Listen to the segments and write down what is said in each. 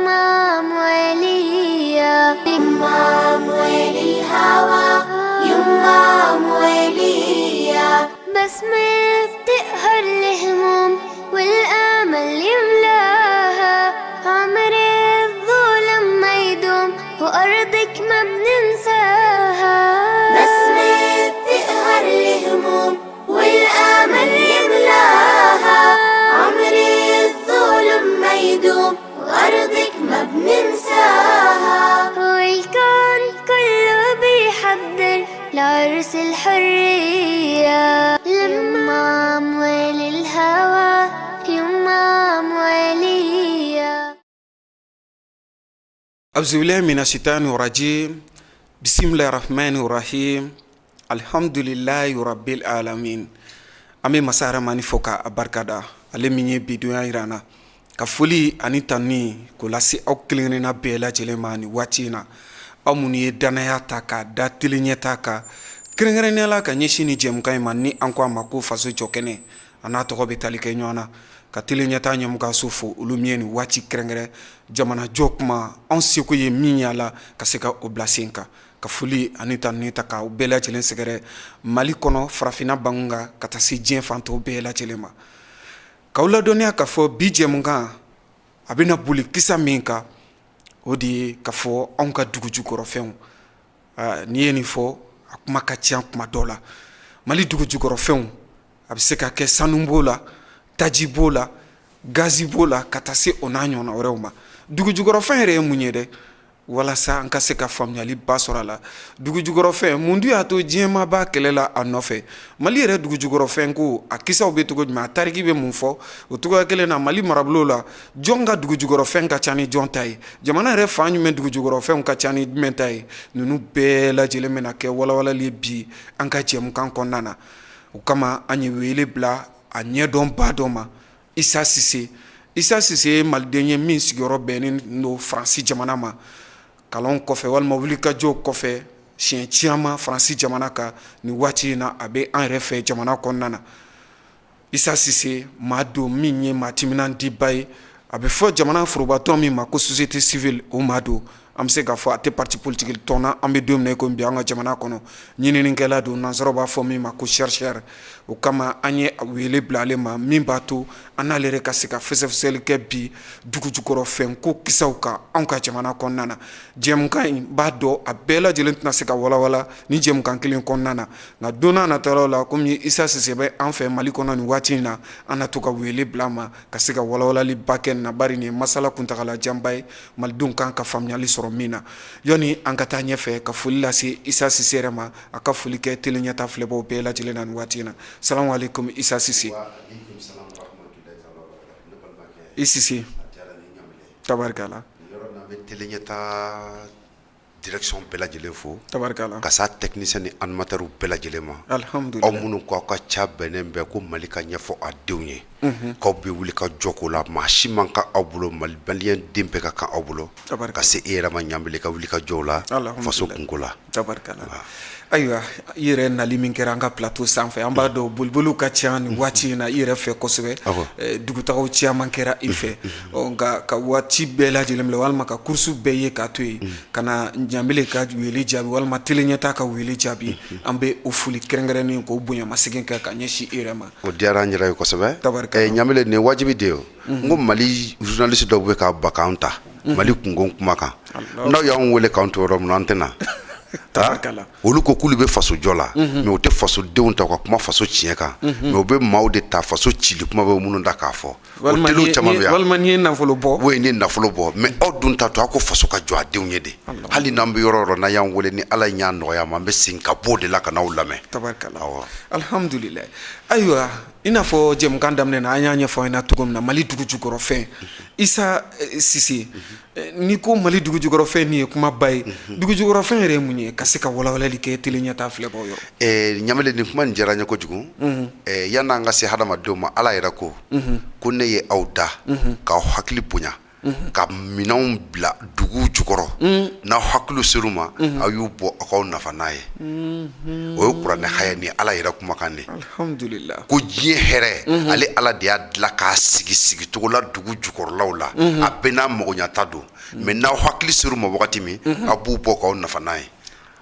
يمام وليا يمام ولي الهوى يمام وليا بسمة بتقهر الهموم والامل يملاها عمري الظلم ما يدوم وارضك ما بننساها بسمة بتقهر الهموم والامل يملاها عمري الظلم ما يدوم وارضك ما بننساها والكون كله بيحضر لعرس الحرية يمام ولي الهوى يمام وليا أعوذ بالله من الشيطان الرجيم بسم الله الرحمن الرحيم الحمد لله رب العالمين أمي مسارة ماني فوكا أباركادا ale min ye bidonya irana ka foli ani tanni ko lase aw kelenna bɛɛ lajɛlen ma ni waati in na aw mun ye danaya ta ka da teliɲɛta ka kɛrɛnkɛrɛnnenya ka ɲɛsin ni jɛmukan in ma ni an ko a ma ko faso jɔkɛnɛ a n'a tɔgɔ bɛ tali kɛ ɲɔgɔn na ka teliɲɛta ɲɛmɔgɔso fo olu min ye ni waati kɛrɛnkɛrɛn jamana jɔ kuma anw seko ye min y'a la ka se ka o bila sen kan ka foli ani tanni ta ka u bɛɛ lajɛlen sɛgɛrɛ mali kɔnɔ farafinna bangun kan ka taa se diɲɛ fan tɔw bɛɛ lajɛlen ma k'aw ladɔnniya k'a fɔ bi jɛmukan a bɛna boli kisa min kan o de ye k'a fɔ anw ka dugu jukɔrɔfɛnw n'i ye nin fɔ a kuma ka ca kuma dɔ la mali dugu jukɔrɔfɛnw a bɛ se ka kɛ sanu b'o la taji b'o la gazi b'o la ka taa se o n'a ɲɔgɔnna wɛrɛw ma dugu jukɔrɔfɛn yɛrɛ ye mun ye dɛ walasa an ka se ka faamuyali ba sɔrɔ a la dugu jukɔrɔfɛn mun dun y'a to diɲɛma b'a kɛlɛ la a nɔfɛ mali yɛrɛ dugu jukɔrɔfɛn ko a kisaw bɛ cogo jumɛn a tariki bɛ mun fɔ o cogoya kelen na mali marabolo la jɔn ka dugu jukɔrɔfɛn ka ca ni jɔn ta ye jamana yɛrɛ fan jumɛn dugu jukɔrɔfɛnw ka ca ni jumɛn ta ye ninnu bɛɛ lajɛlen bɛna kɛ walawalali ye bi an ka jɛmukan kɔnɔna na o kama an ye wele bila a ɲɛdɔnba dɔ ma isa sise ye maliden ye min sigiyɔrɔ bɛnnen don faransi jamana ma kalanw kɔfɛ walima wulikajɔw kɔfɛ siɲɛ caman faransi jamana kan ni waati in na a bɛ an yɛrɛ fɛ jamana kɔnɔna na isa sise maa don min ye maa timinandiba ye a bɛ fɔ jamana forobatɔn min ma ko société civile o maa don an bɛ se k'a fɔ a tɛ parti politique tɔn na an bɛ don min na i ko bi an ka jamana kɔnɔ ɲininikɛla don nansaraw b'a fɔ min ma ko chercheur o kama an ye wele bila ale ma min b'a to an n'ale yɛrɛ ka se ka fɛsɛfɛsɛli kɛ bi dugu jukɔrɔfɛn ko kisaw kan anw ka jamana kɔnɔna na jɛmukan in b'a dɔn a bɛɛ lajɛlen tɛna se ka walawala ni jɛmukan kelen kɔnɔna na nka don n'a nataw la komi isa sise bɛ an fɛ mali kɔnɔ nin waati in na an na to ka wele bila a ma ka se ka walawalali ba kɛ nin na bari nin ye masala kuntagalajanba ye malidenw kan ka faamuyali sɔrɔ min na yani an ka taa ɲɛfɛ ka foli lase isa sise yɛrɛ ma a ka foli kɛ teliɲɛta filɛbaw bɛɛ lajɛlen na nin waati in na salamu aleykum isa sise i sise tabarikala direction bɛɛ lajɛlen fo tabarikala ka sa technicien ni animateur bɛɛ lajɛlen ma alhamdulillah aw minnu ko aw ka ca bɛnnen bɛɛ ko mali ka ɲɛfɔ a denw ye k'aw bɛ wuli ka jɔ ko la maa si man ka aw bolo malibaliyen den bɛɛ ka kan aw bolo ka se e yɛrɛ ma ɲanbele ka wuli ka jɔ la faso kunko la tabarikala ayiwa i yɛrɛ nali min kɛra an ka plateau sanfɛ an b'a dɔn boliboliw ka ca nin waati in na i yɛrɛ fɛ kosɛbɛ dugutagaw caman kɛra i fɛ nka ka waati bɛɛ lajɛlen bila walima ka kursu bɛɛ ye k'a to yen ka na ɲanbele ka wele jaabi walima teliɲɛta ka wele jaabi an bɛ o foli kɛrɛnkɛrɛnnen k'o bonyamasegin kɛ ka ɲɛsin i yɛrɛ ma o diyara an yɛrɛ ye kosɛbɛ ɲanbele nin wajibi de ye n ko mali journaliste dɔw bɛ ka ba k'an ta mali kunko kuma kan n'aw y'anw wele k'anw to yɔrɔ min na an tɛna olu ko k'olu bɛ faso jɔ la mais o tɛ faso denw ta ka kuma faso tiɲɛ kan mais o bɛ maaw de ta faso cili kuma bɛ minnu da k'a fɔ walima n'i ye nafolo bɔ oui ni nafolo bɔ mais aw dun ta to aw ko faso ka jɔ a denw ye de hali n'an bɛ yɔrɔ o yɔrɔ n'a y'an wele ni ala y'a nɔgɔya ma an bɛ segin ka bɔ o de la ka n'aw lamɛn tabarikala alhamdulillah ayiwa i n'a fɔ jɛmukan daminɛ na an y'a ɲɛfɔ an ɲɛna cogo min na mali dugu jukɔrɔfɛn isa sise n'i ko mali dugu jukɔrɔfɛn nin ye kumaba ye dugu jukɔrɔfɛn yɛrɛ ye mun ye ka se ka walawalali kɛ teliɲɛta filɛbaw yɔrɔ ɲamele nin kuma nin diyara n ye kojugu yan'an ka se hadamadenw ma ala yɛrɛ ko ne ye aw da k'aw hakili bonya ka minanw bila dugu jukɔrɔ n'aw hakili ser'u ma aw y'u bɔ aw k'aw nafa n'a ye o ye kuranɛ haya ni ala yɛrɛ kumakan de alhamdulillah ko diɲɛ hɛrɛ ale ala de y'a dilan k'a sigi cogo la dugu jukɔrɔlaw la a bɛɛ n'a magoɲata don mais n'aw hakili ser'u ma wagati min aw b'u bɔ k'aw nafa n'a ye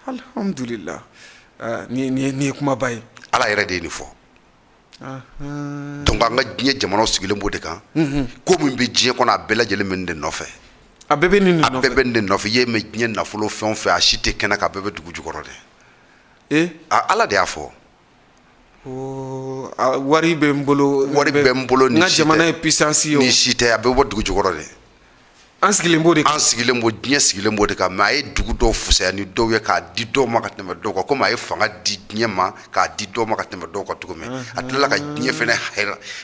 alhamdulillah ni ye kumaba ye ala yɛrɛ de ye nin fɔ donc an ka diɲɛ jamanaw sigilen b'o de kan ko min bɛ diɲɛ kɔnɔ a bɛɛ lajɛlen bɛ nin de nɔfɛ a bɛɛ bɛ nin a bɛɛ bɛ nin de nɔfɛ ye mɛ diɲɛ nafolo fɛn o fɛn a si tɛ kɛnɛ kan a bɛɛ bɛ dugu jukɔrɔ de ala de y'a fɔ wari bɛ n bolo ni n ka jamana ye puissance ye ni si tɛ a bɛ bɔ dugu jukɔrɔ de an sigilen b'o de kan diɲɛ sigilen b'o de kan mais a ye dugu dɔw fusaya ni dɔw ye k'a di dɔw ma ka tɛmɛ dɔw kan komi a ye fanga di diɲɛ ma k'a di dɔw ma ka tɛmɛ dɔw kan cogo min a tilala ka diɲɛ fɛnɛ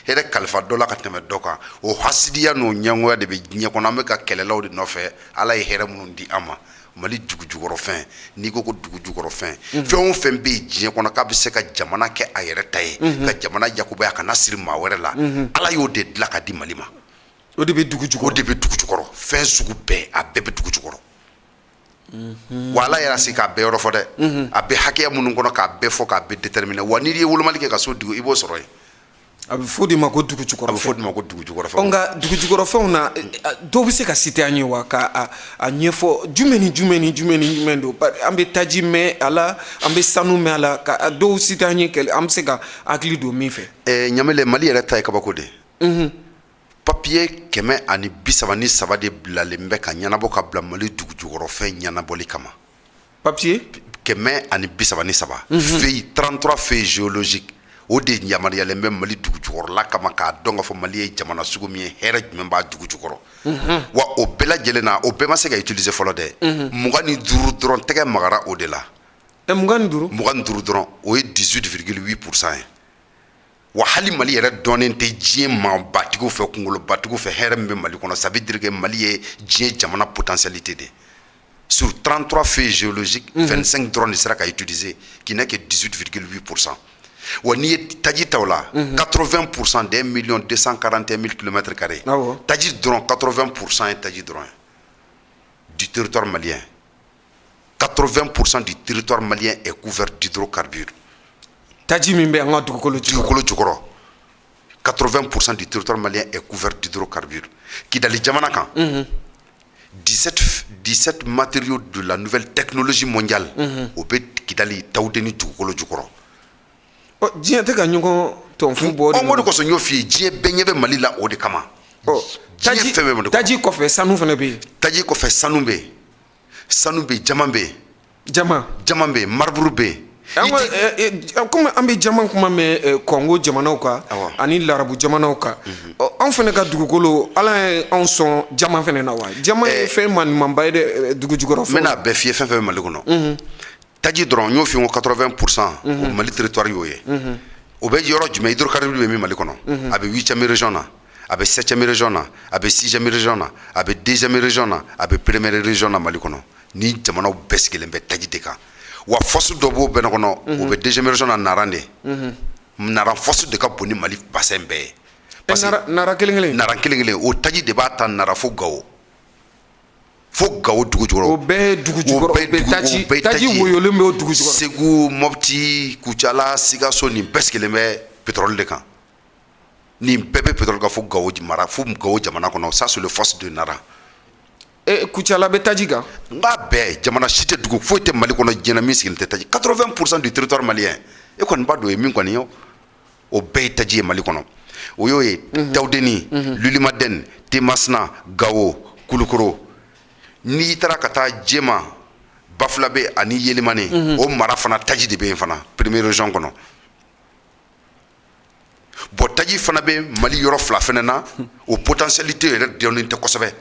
hɛrɛ kalifa dɔ la ka tɛmɛ dɔ kan o hasidiya n'o ɲɛngoya de bɛ diɲɛ kɔnɔ an bɛ ka kɛlɛlaw de nɔfɛ ala ye hɛrɛ minnu di an ma mali dugu jukɔrɔ fɛn n'i ko dugu jukɔrɔ fɛn fɛn o fɛn bɛ yen diɲɛ kɔnɔ k'a bɛ se ka jamana kɛ a yɛrɛ ta ye ka jamana yakubaya a kana siri maa wɛrɛ la ala y'o de dilan ka di mali ma o de bɛ dugu jukɔrɔ fɛn sugu bɛɛ a bɛɛ bɛ dugu jukɔrɔ wa ala yɛrɛ se k'a bɛɛ yɔrɔ fɔ dɛ a bɛ hakɛya minnu kɔnɔ k'a bɛɛ fɔ k'a bɛɛ déterminer wa n'i ye wolomali kɛ ka so dugu i b'o sɔrɔ yen a bɛ fɔ de ma ko dugu jukɔrɔ a bɛ fɔ de ma ko dugu jukɔrɔ fɛnw nka dugu jukɔrɔ fɛnw na dɔw bɛ se ka citer an ye wa ka a ɲɛfɔ jumɛn ni jumɛn don an bɛ taji mɛn a la an bɛ sanu mɛn a la ka dɔw citer an ye an bɛ se ka hakili don min fɛ ɲamɛlɛ mali yɛrɛ ta ye kabako de papier 133 de bilalen bɛ ka ɲɛnabɔ ka bila mali dugu jukɔrɔ fɛn ɲɛnabɔli kama papier 133 feuille 33 feuille géologique o de yamaruyalen bɛ mali dugu jukɔrɔla kama k'a dɔn k'a fɔ mali ye jamana sugu min ye hɛrɛ jumɛn b'a dugu jukɔrɔ wa o bɛɛ lajɛlen na o bɛɛ ma se ka utiliser fɔlɔ dɛ 25 dɔrɔn tɛgɛ magara o de la 25 dɔrɔn o ye 18,8% ye wa hali mali yɛrɛ dɔnnen tɛ diɲɛ maabatigiw fɛ kunkolobatigiw fɛ hɛrɛ min bɛ mali kɔnɔ ça veut dire que mali ye diɲɛ jamana potentialité de sur 33 faits géologiques 25 dɔrɔn de sera ka utiliser qui n'est que 18,8%. wa n'i ye taji ta o la 80% des 1,241,000 km². taji dɔrɔn 80% ye taji dɔrɔn du territoire malien. 80% du territoire malien est couvert d'hydrocarbures. taji min bɛ an ka dugukolo jukɔrɔ 80% du territoire malien est couvert d'hydrocarbures. Kidali jamana kan 17 matériaux de la nouvelle technologie mondiale o bɛ Kidali tawudeni dugukolo jukɔrɔ. diɲɛ tɛ ka ɲɔgɔn tɔnfu bɔ o de kosɔn n y'o f'i ye diɲɛ bɛɛ ɲɛ bɛ mali la o de kama. diɲɛ fɛn bɛɛ bɛ taji kɔfɛ sanu fana bɛ yen. taji kɔfɛ sanu bɛ yen jama bɛ yen. jama bɛ yen mariburu bɛ yen. komi an bɛ jama kuma mɛn kɔngo jamanaw kan ani larabu jamanaw kan anw fana ka dugukolo ala ye anw sɔn jama fana na wa jama ye fɛn manimanba ye dɛ dugu jukɔrɔ fɛn. n bɛna bɛɛ f'i ye fɛn fɛn bɛ mali kɔnɔ taji dɔrɔn n y'o f'i ye ko 80% o mali territoire y'o ye o bɛ yɔrɔ jumɛn hydrocarbures bɛ min mali kɔnɔ a bɛ 8e région na a bɛ 7e région na a bɛ 6e région na a bɛ 2e région na a bɛ 1e région na mali kɔnɔ ni jamanaw bɛɛ sigilen bɛ taji de kan. wa fosse dɔ b'o bɛɛ kɔnɔ o bɛ 2e région na naran de naran fosse de ka bon ni mali bassin bɛɛ ye. naran kelen o taji de b'a ta nara fo gawo dugu jukɔrɔ. o bɛɛ dugu jukɔrɔ taji woyolen bɛ o dugu jukɔrɔ. segu mɔpti kucala sikaso nin bɛɛ sigilen bɛ pétrole de kan nin bɛɛ bɛ pétrole kan fo gawo mara fo gawo jamana kɔnɔ ça c'est le fosse de naran. kucala bɛ taji kan. n b'a bɛɛ jamana si tɛ dugu foyi tɛ mali kɔnɔ diɲɛ na min sigilen tɛ taji 80% du territoire malien e kɔni b'a dɔn o ye min kɔni ye o bɛɛ ye taji ye mali kɔnɔ o y'o ye tawudeni lulimadɛni temasina gawo kulukoro n'i taara ka taa jema bafulabe ani yelimani o mara fana taji de bɛ yen fana première région kɔnɔ bon taji fana bɛ mali yɔrɔ fila fana na o potentialité yɛrɛ dɔnnen tɛ kosɛbɛ.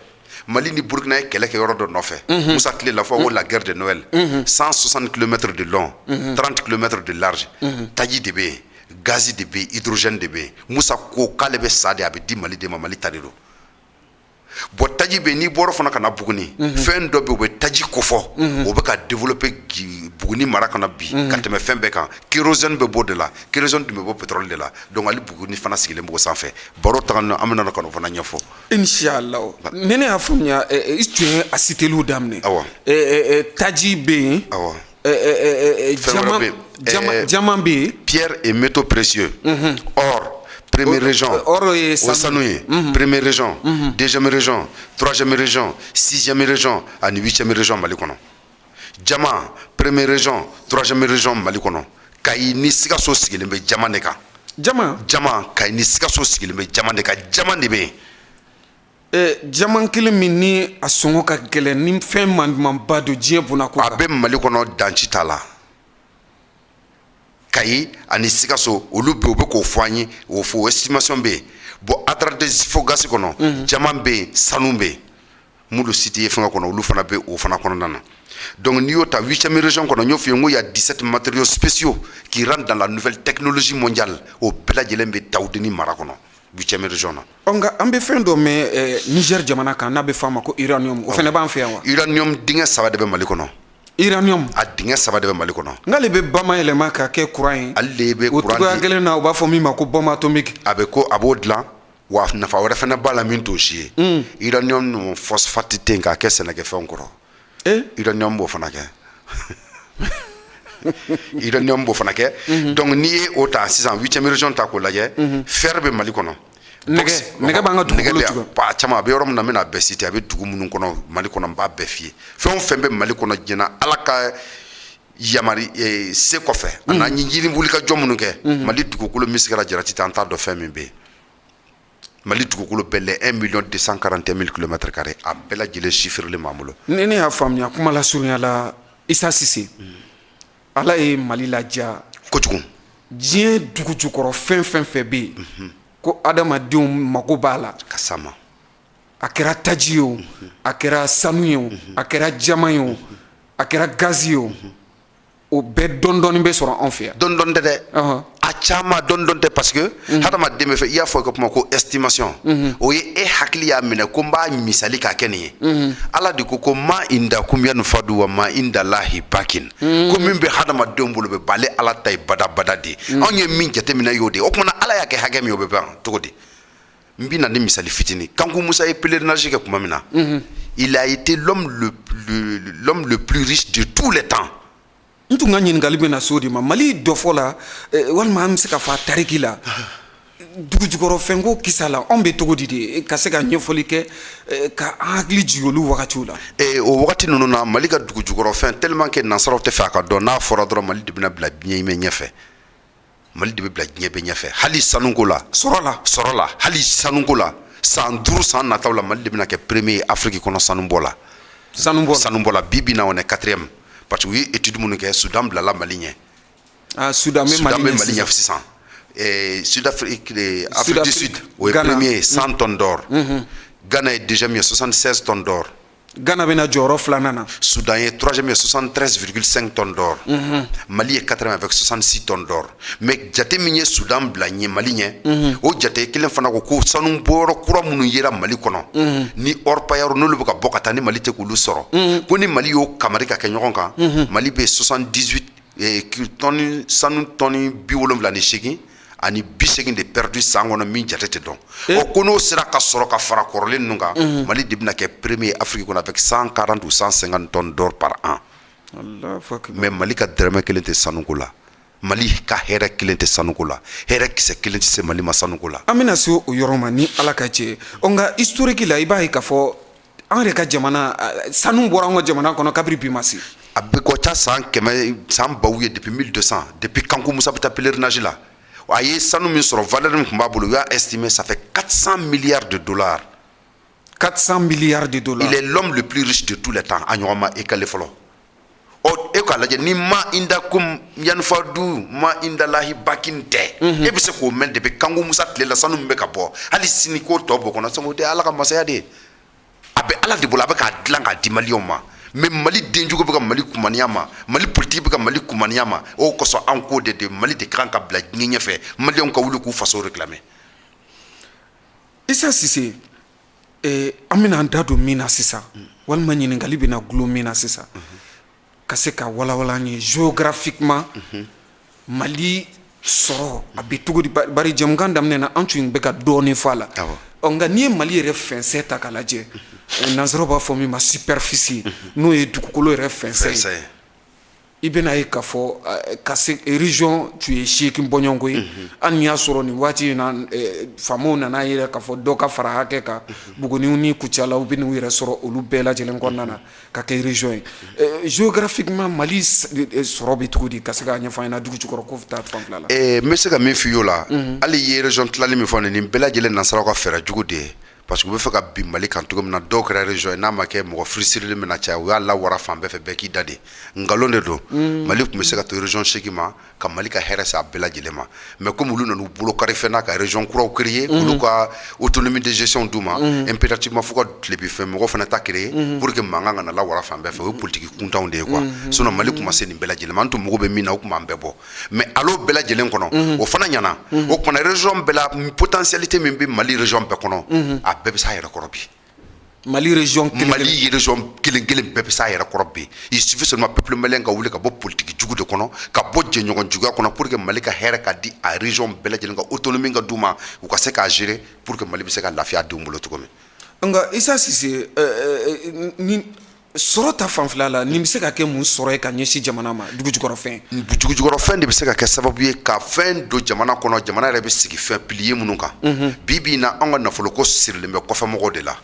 Mali ni Burkina ye kɛlɛ kɛ yɔrɔ dɔ nɔfɛ Musa tile la fɔ ko la guerre de Noël 160 km de long 30 km de large taji de bɛ yen gazi de bɛ yen hydrogène de bɛ yen Musa ko k'ale bɛ sa de a bɛ di Mali de ma Mali ta de don bon taji be ni boro fana kana buguni fen do be taji kofo o be ka développer buguni mara kana bi ka teme fen be kan kérosène be bo de la kérosène du be bo pétrole de la donc ali buguni fana sigile mbo sanfé baro tan amana kana fana nyafo inshallah nene afumnya istue asitelu damne taji be diamant be pierre et métaux précieux or première région, Osanouye, première région, deuxième région, troisième région, sixième région, et huitième région, Malikono. Djama, première région, troisième région, Malikono. Kayi ni sika so sigilembe Djama neka. Djama? Djama, kayi ni sika so sigilembe Djama neka. Djama nebe. Djama kele mini asongo ka kele ni fen man bado djien puna kuka. Abe Malikono danchi tala. Kayi ani sikaso olu be obe ko fwanyi o fo estimation be bo atrade fo gasi kono jaman be sanu be mudu city fanga kono olu fana be o fana kono nana donc ni yo ta 8e région kono ñofi ngo ya 17 matériaux spéciaux qui rentrent dans la nouvelle technologie mondiale o bela jelembe tawdini mara kono 8e région na onga ambe fendo me Niger jamana kan na be fama ko uranium o fene ban fe wa uranium dinga sawa de be mali kono uranium a dinga saba de be mali kono ngale be bama elema ka ke courant alle be courant o gele na o ba fo mi ma ko bombe atomique abe ko abodla wa na fa wala fana bala min to chie uranium no phosphate tenga ke sene ke fon koro uranium bo fana ke uranium bo fana ke donc ni e o ta 608e région ta ko laje fer be mali kono nege banga dugukolo tugo pa chama be yorom na mena besiti abe dugu munun kono mali kono ba be fie fon fembe mali kono jena alaka yamari se ko fe ana nyinjiri bulika jomunu ke mali dugukolo misigara jarati tanta do femme be mali dugukolo belle 1,240,000 km², a bela jele chiffre le mamulo nene ya famnya kuma la surunya la Issa Cissé ala e mali la ja ko tugun jien dugu jukoro fen be ko adamadenw mago b'a la kasama a kɛra taji ye o a kɛra sanu ye o a kɛra jama ye o a kɛra gazi ye o o bɛɛ dɔndɔni bɛ sɔrɔ anw fɛ yan dɔndɔn tɛ dɛ a caman dɔndɔn tɛ parce que hadamaden bɛ fɛ i y'a fɔ ka kuma ko estimation o ye e hakili y'a minɛ ko n b'a misali k'a kɛ nin ye ala de ko ma inda kumyanu fadu wa ma inda lahi bakin ko min bɛ hadamadenw bolo bɛ bale ala ta ye bada de anw ye min jateminɛ y'o de o kumana ala y'a kɛ hakɛ min o bɛ ban cogo di n bɛ na ni misali fitini kanku musa ye pèlerinage kɛ kuma min na il a été l'homme le plus riche de tous les temps ntu nga ɲininkali bena so de ma mali dɔfɔ la walima an bɛ se ka fɔ a tariki la dugu jukɔrɔ fɛnko kisa la anw bɛ cogo di de ka se ka ɲɛfɔli kɛ ka an hakili jigin olu wagatiw la o wagati ninnu na mali ka dugu jukɔrɔ fɛn tellement que nansaraw tɛ fɛ a ka dɔn n'a fɔra dɔrɔn mali de bɛna bila diɲɛ bɛ ɲɛfɛ mali de bɛ bila diɲɛ bɛ ɲɛfɛ hali sanuko la sɔrɔ la hali sanuko la san 5 san nataw la mali de bɛna kɛ premier Afrique kɔnɔ sanubɔ la bibi na on est 4e parce que oui étude mun ke Soudan blala mali ɲɛ Soudan be mali ɲɛ sisan Sud-Afrique Afrique du Sud o est premier 100 tonnes d'or Ghana est deuxième 76 tonnes d'or Ghana bena jɔyɔrɔ filanan na Soudan est troisième 73,5 tonnes d'or Mali est quatrième avec 66 tonnes d'or mais jate min ye Soudan bila ɲɛ mali ɲɛ o jate kelen fana ko sanu bɔyɔrɔ kura minnu yera mali kɔnɔ ni orpailleur n'olu bɛ ka bɔ ka taa ni mali tɛ k'olu sɔrɔ ko ni mali y'o kamari ka kɛ ɲɔgɔn kan mali bɛ 78 tonnes sanu tɔni 78 ani 80 de perdu san kɔnɔ min jate tɛ dɔn o ko n'o sera ka sɔrɔ ka fara kɔrɔlen ninnu kan mali de bɛna kɛ premier Afrique kɔnɔ avec 140 ou 150 tonnes d'or par an mais mali ka dɛrɛmɛ kelen tɛ sanuko la mali ka hɛrɛ kelen tɛ sanuko la hɛrɛ kisɛ kelen tɛ se mali ma sanuko la an bɛna se o yɔrɔ ma ni ala ka jɛ nka historique la i b'a ye k'a fɔ an yɛrɛ ka jamana sanu bɔra an ka jamana kɔnɔ kabiri bi ma se a bɛ kɔ ca san 100 san baw ye depuis 1200 depuis kanku musa bɛ taa pèlerinage la a ye sanu min sɔrɔ valeur min tun b'a bolo u y'a estimé ça fait 400 milliards de dollars 400 milliards de dollars il est l'homme le plus riche de tous les temps a ɲɔgɔn ma égalé fɔlɔ e k'a lajɛ ni ma inda kum yanfadu ma inda lahi bakin tɛ e bɛ se k'o mɛn depuis kanku musa tile la sanu min bɛ ka bɔ hali sini k'o tɔ bɔ kɔnɔ sanu o tɛ ala ka masaya de ye a bɛ ala de bolo a bɛ k'a dilan k'a di maliyɛnw ma mais mali denjugu bɛ ka mali kumaniya ma mali politique bɛ ka mali kumaniya ma o kosɔn an ko de mali de kan ka bila diɲɛ ɲɛfɛ maliyɛnw ka wuli k'u faso réclamer Issa Cissé an bɛna an da don min na sisan walima ɲininkali bɛna gulo min na sisan ka se ka walawala an ye géographiquement Mali sɔrɔ a bɛ cogo di bari jɛmukan daminɛ na an tun bɛ ka dɔɔnin fɔ a la nka n'i ye Mali yɛrɛ fɛnsɛ ta k'a lajɛ nansaraw b'a fɔ min ma superficie n'o ye dugukolo yɛrɛ fɛnsɛ ye i bɛna ye k'a fɔ ka se région tun ye 8 bɔɲɔgɔnko ye hali n'i y'a sɔrɔ nin waati in na faamaw nana yɛrɛ k'a fɔ dɔ ka fara hakɛ kan Buguniw ni Kucala u bɛn'u yɛrɛ sɔrɔ olu bɛɛ lajɛlen kɔnɔna na ka kɛ région ye géographiquement Mali sɔrɔ bɛ cogo di ka se k'a ɲɛfɔ an ɲɛna dugu jukɔrɔ ko taa fan fila la. n bɛ se ka min f'i ye o la hali i ye région tilali min fɔ nin bɛɛ lajɛlen nansaraw ka fɛɛrɛ jugu de ye parce que u bɛ fɛ ka bin Mali kan cogo min na dɔw kɛra région ye n'a ma kɛ mɔgɔ firisirilen bɛna caya u y'a lawara fan bɛɛ fɛ bɛɛ k'i da de nkalon de don Mali tun bɛ se ka to région 8 ma ka Mali ka hɛrɛ se a bɛɛ lajɛlen ma mais comme olu nan'u bolo kari fɛn na ka région kuraw créer olu ka autonomie de gestion d'u ma impérativement fo ka tilebi fɛn mɔgɔ fana ta créer pour que mankan kana lawara fan bɛɛ fɛ o ye politique kuntanw de ye quoi sinon Mali tun ma se nin bɛɛ lajɛlen ma an tun mago bɛ min na o tun b'an bɛɛ bɔ mais alo bɛɛ lajɛlen kɔnɔ o fana ɲɛna o kumana région bɛɛ la potentialité min bɛ Mali région bɛɛ kɔnɔ a bɛɛ bɛ s'a yɛrɛ kɔrɔ bi Mali région kelen bɛɛ bɛ s'a yɛrɛ kɔrɔ bi il suffit seulement peuple malien ka wuli ka bɔ politique jugu de kɔnɔ ka bɔ jɛɲɔgɔn juguya kɔnɔ pour que Mali ka hɛrɛ ka di a région bɛɛ lajɛlen ka autonomie ka d'u ma u ka se k'a gérer pour que Mali bɛ se ka lafiya denw bolo cogo min. nka Isa Sise ni sɔrɔ ta fanfɛla la nin bɛ se ka kɛ mun sɔrɔ ye ka ɲɛsin jamana ma dugu jukɔrɔ fɛn de bɛ se ka kɛ sababu ye ka fɛn don jamana kɔnɔ jamana yɛrɛ bɛ sigi fɛn pilier minnu kan bi na an ka nafolo ko sirilen bɛ kɔfɛmɔgɔw de la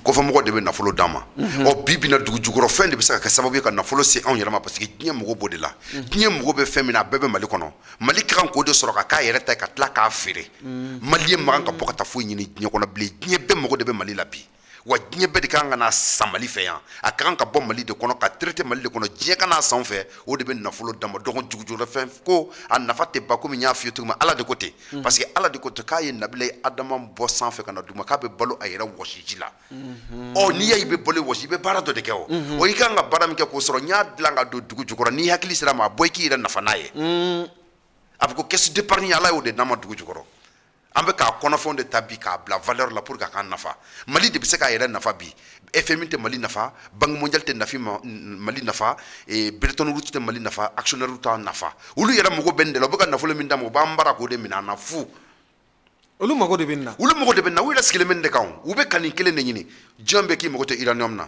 kɔfɛmɔgɔw de bɛ nafolo d'an ma bi na dugu jukɔrɔ fɛn de bɛ se ka kɛ sababu ye ka nafolo se anw yɛrɛ ma parce que diɲɛ mɔgɔ b'o de la diɲɛ mɔgɔ bɛ fɛn min na a bɛɛ bɛ Mali kɔnɔ Mali ka kan k'o de sɔrɔ ka k'a yɛrɛ ta ka tila k'a feere Maliyɛn man kan ka bɔ ka taa foyi ɲini diɲɛ kɔnɔ bilen diɲɛ bɛɛ mɔgɔ de bɛ Mali la bi wa diɲɛ bɛɛ de kan ka na san Mali fɛ yan a ka kan ka bɔ Mali de kɔnɔ ka traiter Mali de kɔnɔ diɲɛ ka n'a san fɛ o de bɛ nafolo d'a ma dɔgɔ jugujugula fɛn ko a nafa tɛ ban komi n y'a f'i ye cogo min Ala de ko ten parce que Ala de ko ten k'a ye nabila Adama bɔ sanfɛ ka na d'u ma k'a bɛ balo a yɛrɛ wɔsi ji la n'i y'a ye i bɛ balo wɔsi i bɛ baara dɔ de kɛ o i kan ka baara min kɛ k'o sɔrɔ n y'a dilan ka don dugu jukɔrɔ n'i hakili sera a ma a bɔ i k'i yɛrɛ nafa n'a ye a bɛ ko caisse d'épargne Ala y'o de d'an ma dugu jukɔrɔ an bɛ k'a kɔnɔfɛnw de ta bi k'a bila valeur la pour que a k'an nafa Mali de bɛ se k'a yɛrɛ nafa bi FMI tɛ Mali nafa Banque mondiale tɛ Mali nafa Bretton Woods tɛ Mali nafa actionnaire t'a nafa olu yɛrɛ mago bɛ nin de la u bɛ ka nafolo min d'a ma u b'an bara k'o de minɛ an na fu olu mago de bɛ nin na u yɛrɛ sigilen bɛ nin de kan u bɛ ka nin kelen de ɲini jɔn bɛ k'i mago tɛ uranium na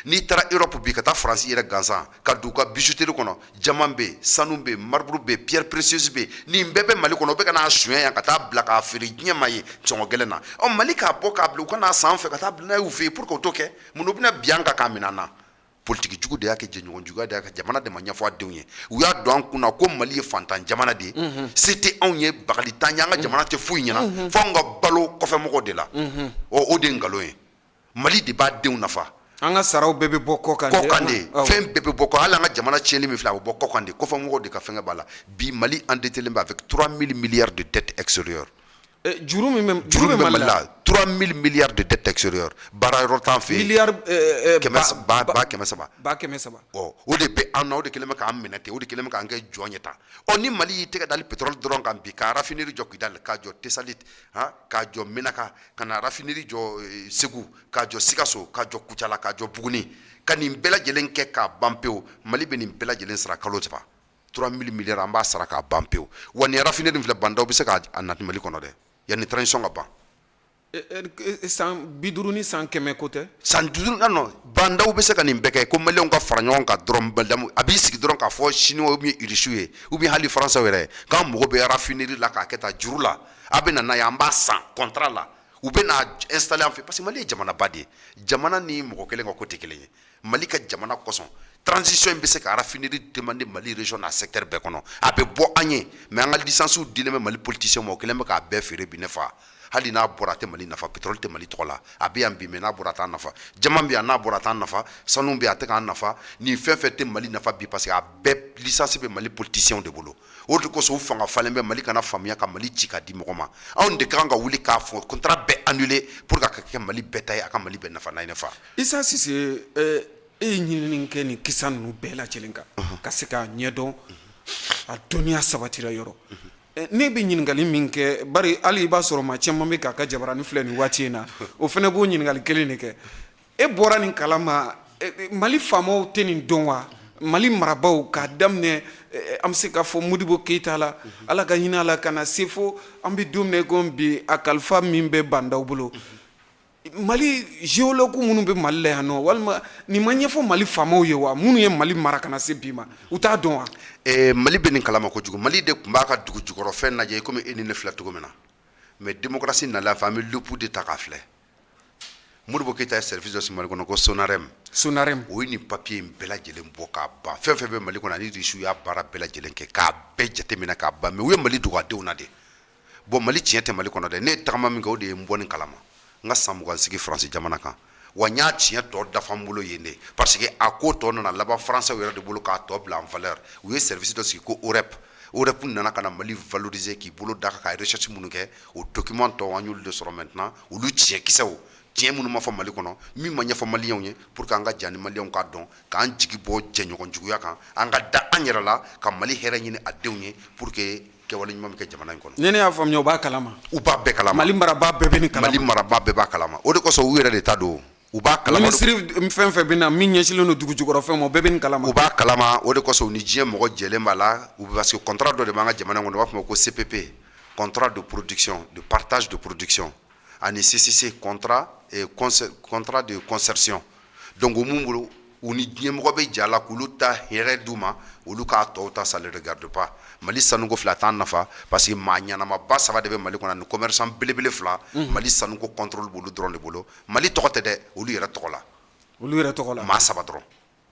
n'i taara Europe bi ka taa France yɛrɛ gansan ka don u ka bijouterie kɔnɔ diamant bɛ yen sanu bɛ yen marbre bɛ yen pierre précieuse bɛ yen nin bɛɛ bɛ Mali kɔnɔ u bɛ ka n'a suɲɛ yan ka taa bila k'a feere diɲɛ ma ye sɔngɔ gɛlɛn na Mali k'a bɔ k'a bila u ka n'a san fɛ ka taa bila n'a y'u fɛ yen pour que o t'o kɛ mun na u bɛna bi an kan k'a minɛ an na politique jugu de y'a kɛ jɛɲɔgɔn juguya de y'a kɛ jamana de ma ɲɛfɔ a denw ye u y'a don an kunna ko Mali ye fantan jamana de ye se tɛ anw ye bagali t'an ye an ka jamana tɛ foyi ɲɛna fo an ka balo kɔfɛmɔgɔw de la o de ye nkalon ye Mali de b'a denw nafa an ka saraw bɛɛ bɛ bɔ kɔkan de fɛn bɛɛ bɛ bɔ kɔ hali an ka jamana tiɲɛni min filɛ a bɛ bɔ kɔkan de kɔfɛmɔgɔw de ka fɛngɛ b'a la bi Mali endetté bɛ avec 3000 milliards de dette extérieure juru bɛ Mali la 3000 milliards de dette extérieure baara yɔrɔ t'an fɛ miliyari ba kɛmɛ saba o de bɛ an na o de kɛlen bɛ k'an minɛ ten o de kɛlen bɛ k'an kɛ jɔn ye tan ni Mali y'i tɛgɛ dali pétrole dɔrɔn kan bi ka raffinerie jɔ Kidali k'a jɔ Tesalit k'a jɔ Menaka ka na raffinerie jɔ Segu k'a jɔ Sikaso k'a jɔ Kucala k'a jɔ Buguni ka nin bɛɛ lajɛlen kɛ k'a ban pewu Mali bɛ nin bɛɛ lajɛlen sara kalo saba 3000 milliards an b'a sara k'a ban pewu wa nin raffinerie filɛ bandaw bɛ se k'a nati Mali kɔnɔ dɛ yanni transition ka ban san 50 ni san 100 ko tɛ san 50 non bandaw bɛ se ka nin bɛɛ kɛ ko maliyɛnw ka fara ɲɔgɔn kan dɔrɔn balidamu a b'i sigi dɔrɔn k'a fɔ chinois ou bien irisiw ye ou bien hali faransaw yɛrɛ k'an mago bɛ raffinerie la k'a kɛ tan juru la a bɛ na n'a ye an b'a san contrat la u bɛ na installer an fɛ parce que Mali ye jamanaba de ye jamana ni mɔgɔ kelen ka ko tɛ kelen ye Mali ka jamana kɔsɔn transition in bɛ se ka raffinerie demander Mali région n'a secteur bɛɛ kɔnɔ a bɛ bɔ an ye mais an ka licences dilen bɛ Mali politiciens ma o kɛlen bɛ k'a bɛɛ feere bi ne fa hali n'a bɔra a tɛ Mali nafa pétrole tɛ Mali tɔgɔ la a bɛ yan bi mais n'a bɔra a t'an nafa jama bɛ yan n'a bɔra a t'an nafa sanu bɛ yan a tɛ k'an nafa nin fɛn fɛn tɛ Mali nafa bi parce que a bɛɛ licence bɛ Mali politiciens de bolo o de kosɔn u fanga falen bɛ Mali kana faamuya ka Mali ci ka di mɔgɔ ma anw de kan ka wuli k'a fɔ contrat bɛɛ annulé pour que a ka kɛ Mali bɛɛ ta ye a ka Mali bɛɛ nafa n'a ye ne fa. Isa Sise e ye ɲinini kɛ nin kisa ninnu bɛɛ lajɛlen kan ka se k'a ɲɛdɔn a dɔnniya sabatira yɔrɔ ne bɛ ɲininkali min kɛ bari hali I b'a sɔrɔ maa caman bɛ k'a ka jabaranin filɛ nin waati in na o fana b'o ɲininkali kelen de kɛ e bɔra nin kalama Mali faamaw tɛ nin dɔn wa Mali marabaaw k'a daminɛ an bɛ se k'a fɔ Modibo Keyita la Ala ka hinɛ a la ka na se fo an bɛ don min ko bi a kalifa min bɛ bandaw bolo Mali géologue minnu bɛ Mali la yan nɔ walima nin ma ɲɛfɔ Mali faamaw ye wa minnu ye Mali mara kana se bi ma u t'a dɔn wa Mali bɛ nin kalama kojugu Mali de tun b'a ka dugu jukɔrɔ fɛn lajɛ komi e ni ne filɛ cogo min na mais démocratie nana fɛ an bɛ lupu de ta k'a filɛ Modibo Keyita ye service dɔ sigi Mali kɔnɔ ko Sonarem o ye nin papier in bɛɛ lajɛlen bɔ k'a ban fɛn fɛn bɛ Mali kɔnɔ ani Rusiw y'a baara bɛɛ lajɛlen kɛ k'a bɛɛ jateminɛ k'a ban mais u ye Mali dogo a denw na de bon Mali tiɲɛ tɛ Mali kɔnɔ dɛ ne ye tagama min kɛ o de ye n bɔ nin kalama n ka san 20 sigi France jamana kan wa n y'a tiɲɛ tɔ dafa n bolo yen de parce que a ko tɔ nana laban français yɛrɛ de bolo k'a tɔ bila en valeur u ye service dɔ sigi ko OREP nana ka na Mali valoriser k'i bolo da ka recherche minnu kɛ o document tɔ an y'olu de sɔrɔ maintenant olu tiɲɛ kisɛw tiɲɛ minnu ma fɔ Mali kɔnɔ min ma ɲɛfɔ maliyɛnw ye pour que an ka jan ni maliyɛnw ka dɔn k'an jigi bɔ jɛɲɔgɔn juguya kan an ka da an yɛrɛ la ka Mali hɛrɛ ɲini a denw ye pour que kɛwale ɲuman bɛ kɛ jamana in kɔnɔ ne y'a faamuya u b'a kalama u b'a bɛɛ kalama Mali marabaa bɛɛ bɛ nin kalama Mali marabaa bɛɛ b'a kalama o de kosɔn u yɛrɛ de ta don u b'a kalama ministre fɛn fɛn bɛ na min ɲɛsilen don dugu jukɔrɔ fɛn ma o bɛɛ bɛ nin kalama u b'a kalama o de kosɔn u ni diɲɛ mɔgɔ jɛlen b'a la parce que contrat dɔ de b'an ka jamana kɔnɔ u b'a fɔ o ma ko CPP contrat de production de partage de production ani CCC contrat de concertation donc o mun bolo u ni diɲɛ mɔgɔ bɛ jɛ a la k'olu ta hɛrɛ d'u ma olu k'a tɔw ta ça le regarde pas Mali sanuko fila t'an nafa parce que maa ɲanamaba 3 de bɛ Mali kɔnɔ ani commerçant belebele 2 Mali sanuko contrôle b'olu dɔrɔn de bolo Mali tɔgɔ tɛ dɛ olu yɛrɛ tɔgɔ la maa 3 dɔrɔn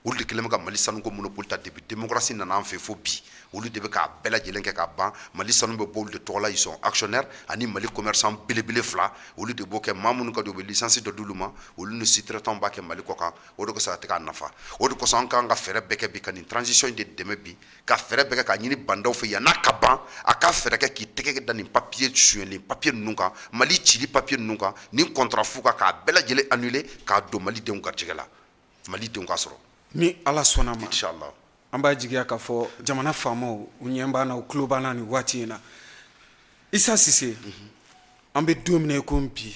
olu de kɛlen bɛ ka Mali sanuko monopole ta depuis démocratie nana an fɛ fo bi olu de bɛ k'a bɛɛ lajɛlen kɛ k'a ban Mali sanu bɛ bɔ olu de tɔgɔ la ils sont actionnaires ani Mali commerçant belebele 2 olu de b'o kɛ maa minnu ka di u bɛ licence dɔ d'olu ma olu ni sous-traitants b'a kɛ Mali kɔ kan o de kosɔn a tɛ k'a nafa o de kosɔn an kan ka fɛɛrɛ bɛɛ kɛ bi ka nin transition de dɛmɛ bi ka fɛɛrɛ bɛɛ kɛ k'a ɲini bandaw fɛ yan n'a ka ban a ka fɛɛrɛ kɛ k'i tɛgɛ da nin papier suyɛnlen papier ninnu kan Mali cili papier ninnu kan nin contrat fu kan k'a bɛɛ lajɛlen annuler k'a don Mali denw garijɛgɛ la Mali denw ka sɔrɔ ni Ala sɔnna ma inchallah an b'a jigiya k'a fɔ jamana faamaw u ɲɛ b'an na u tulo b'an na nin waati in na Issa Sise an bɛ don min na ko bi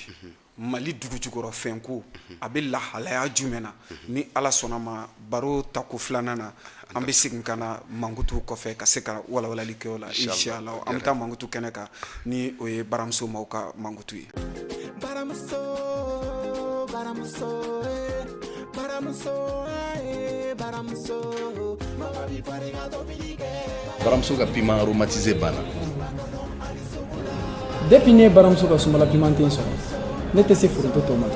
Mali dugu jukɔrɔ fɛnko a bɛ lahalaya jumɛn na ni Ala sɔnna ma baro tako 2nan na an bɛ segin ka na mankutu kɔfɛ ka se ka walawalali kɛ o la inchallah an bɛ taa mankutu kɛnɛ kan ni o ye baramuso maaw ka mankutu ye Baramuso ka piment aromatisé banna. Depuis ne baramuso ka sumala pimenté sɔrɔ ne tɛ se foronto tɔ ma